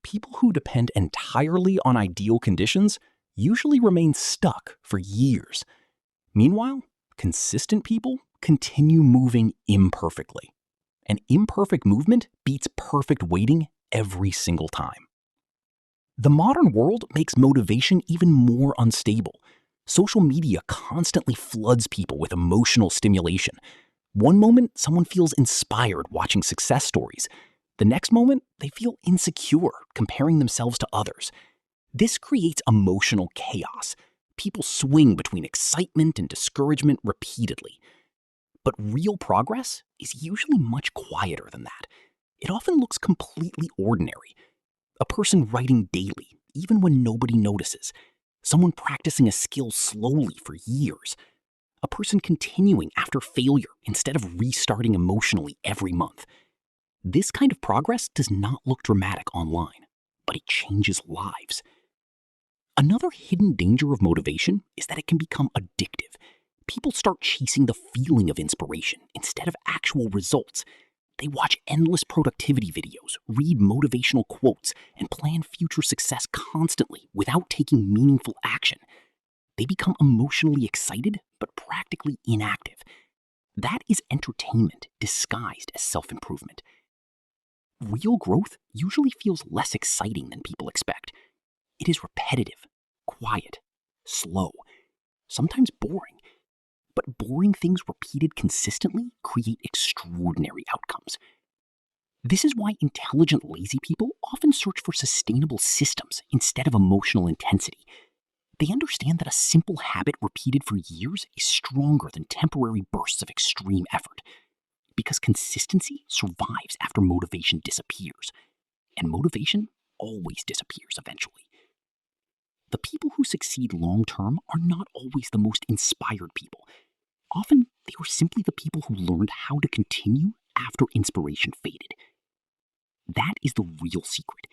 People who depend entirely on ideal conditions usually remain stuck for years. Meanwhile, consistent people continue moving imperfectly. And imperfect movement beats perfect waiting every single time. The modern world makes motivation even more unstable. Social media constantly floods people with emotional stimulation. One moment, someone feels inspired watching success stories. The next moment, they feel insecure comparing themselves to others. This creates emotional chaos. People swing between excitement and discouragement repeatedly. But real progress is usually much quieter than that. It often looks completely ordinary. A person writing daily, even when nobody notices. Someone practicing a skill slowly for years. A person continuing after failure instead of restarting emotionally every month. This kind of progress does not look dramatic online, but it changes lives. Another hidden danger of motivation is that it can become addictive. People start chasing the feeling of inspiration instead of actual results. They watch endless productivity videos, read motivational quotes, and plan future success constantly without taking meaningful action. They become emotionally excited, but practically inactive. That is entertainment disguised as self-improvement. Real growth usually feels less exciting than people expect. It is repetitive, quiet, slow, sometimes boring. But boring things repeated consistently create extraordinary outcomes. This is why intelligent, lazy people often search for sustainable systems instead of emotional intensity. They understand that a simple habit repeated for years is stronger than temporary bursts of extreme effort, because consistency survives after motivation disappears, and motivation always disappears eventually. The people who succeed long-term are not always the most inspired people. Often, they are simply the people who learned how to continue after inspiration faded. That is the real secret.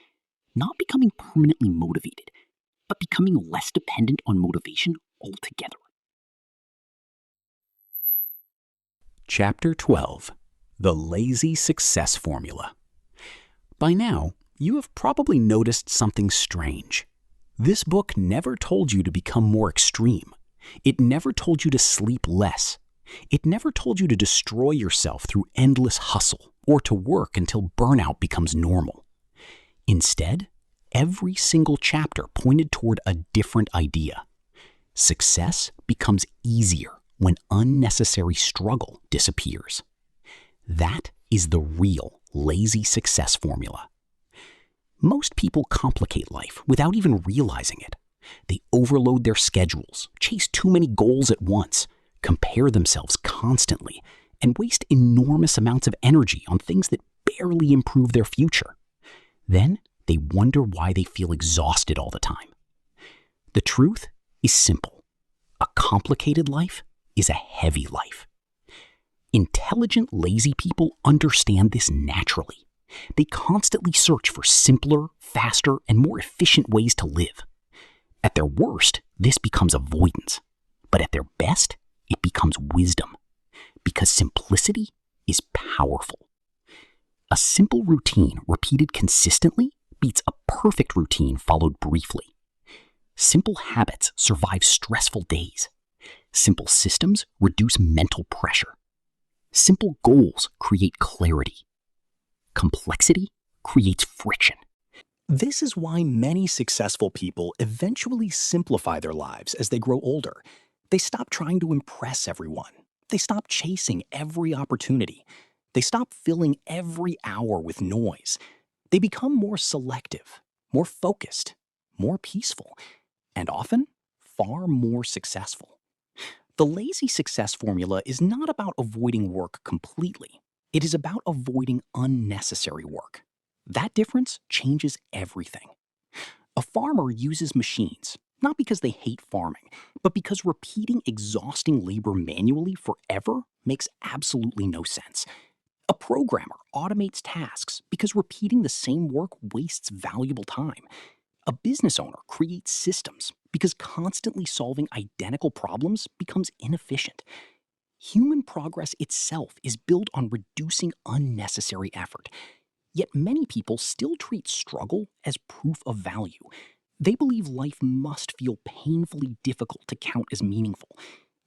Not becoming permanently motivated, but becoming less dependent on motivation altogether. Chapter 12. The Lazy Success Formula. By now, you have probably noticed something strange. This book never told you to become more extreme. It never told you to sleep less. It never told you to destroy yourself through endless hustle or to work until burnout becomes normal. Instead, every single chapter pointed toward a different idea. Success becomes easier when unnecessary struggle disappears. That is the real lazy success formula. Most people complicate life without even realizing it. They overload their schedules, chase too many goals at once, compare themselves constantly, and waste enormous amounts of energy on things that barely improve their future. Then they wonder why they feel exhausted all the time. The truth is simple. A complicated life is a heavy life. Intelligent, lazy people understand this naturally. They constantly search for simpler, faster, and more efficient ways to live. At their worst, this becomes avoidance. But at their best, it becomes wisdom. Because simplicity is powerful. A simple routine repeated consistently beats a perfect routine followed briefly. Simple habits survive stressful days. Simple systems reduce mental pressure. Simple goals create clarity. Complexity creates friction. This is why many successful people eventually simplify their lives as they grow older. They stop trying to impress everyone. They stop chasing every opportunity. They stop filling every hour with noise. They become more selective, more focused, more peaceful, and often far more successful. The lazy success formula is not about avoiding work completely. It is about avoiding unnecessary work. That difference changes everything. A farmer uses machines, not because they hate farming, but because repeating exhausting labor manually forever makes absolutely no sense. A programmer automates tasks because repeating the same work wastes valuable time. A business owner creates systems because constantly solving identical problems becomes inefficient. Human progress itself is built on reducing unnecessary effort. Yet many people still treat struggle as proof of value. They believe life must feel painfully difficult to count as meaningful.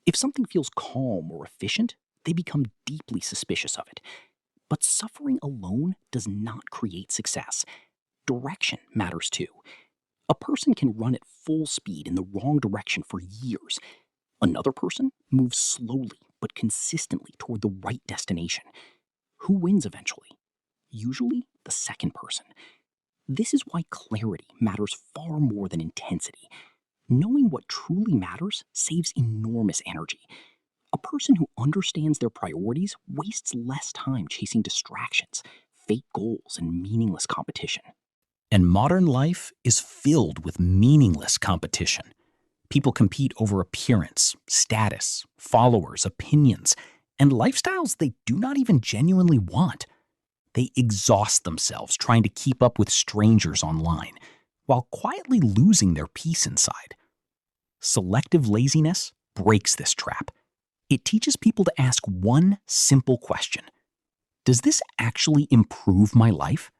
If something feels calm or efficient, they become deeply suspicious of it. But suffering alone does not create success. Direction matters too. A person can run at full speed in the wrong direction for years. Another person moves slowly but consistently toward the right destination. Who wins eventually? Usually the second person. This is why clarity matters far more than intensity. Knowing what truly matters saves enormous energy. A person who understands their priorities wastes less time chasing distractions, fake goals, and meaningless competition. And modern life is filled with meaningless competition. People compete over appearance, status, followers, opinions, and lifestyles they do not even genuinely want. They exhaust themselves trying to keep up with strangers online, while quietly losing their peace inside. Selective laziness breaks this trap. It teaches people to ask one simple question: does this actually improve my life?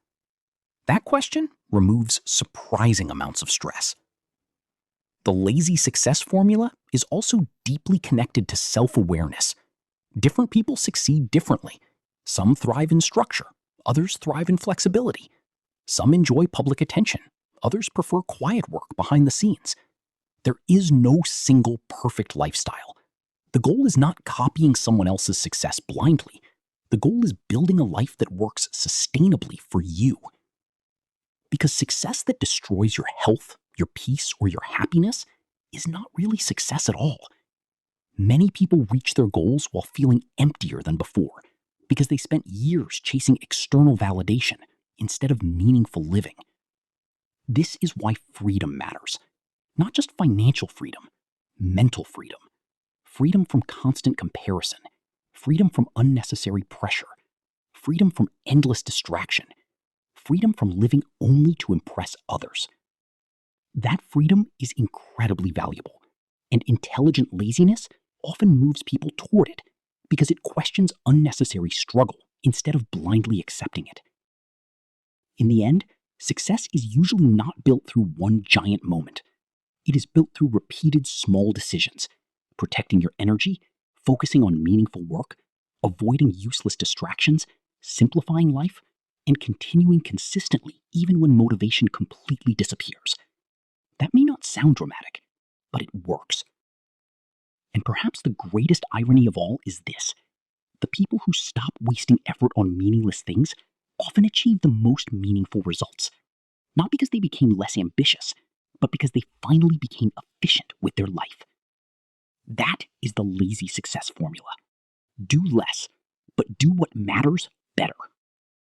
That question removes surprising amounts of stress. The lazy success formula is also deeply connected to self-awareness. Different people succeed differently. Some thrive in structure, others thrive in flexibility. Some enjoy public attention, others prefer quiet work behind the scenes. There is no single perfect lifestyle. The goal is not copying someone else's success blindly, The goal is building a life that works sustainably for you. Because success that destroys your health, your peace, or your happiness is not really success at all. Many people reach their goals while feeling emptier than before because they spent years chasing external validation instead of meaningful living. This is why freedom matters. Not just financial freedom, mental freedom. Freedom from constant comparison. Freedom from unnecessary pressure. Freedom from endless distraction. Freedom from living only to impress others. That freedom is incredibly valuable, and intelligent laziness often moves people toward it because it questions unnecessary struggle instead of blindly accepting it. In the end, success is usually not built through one giant moment. It is built through repeated small decisions, protecting your energy, focusing on meaningful work, avoiding useless distractions, simplifying life, and continuing consistently even when motivation completely disappears. That may not sound dramatic, but it works. And perhaps the greatest irony of all is this: the people who stop wasting effort on meaningless things often achieve the most meaningful results. Not because they became less ambitious, but because they finally became efficient with their life. That is the lazy success formula. Do less, but do what matters better.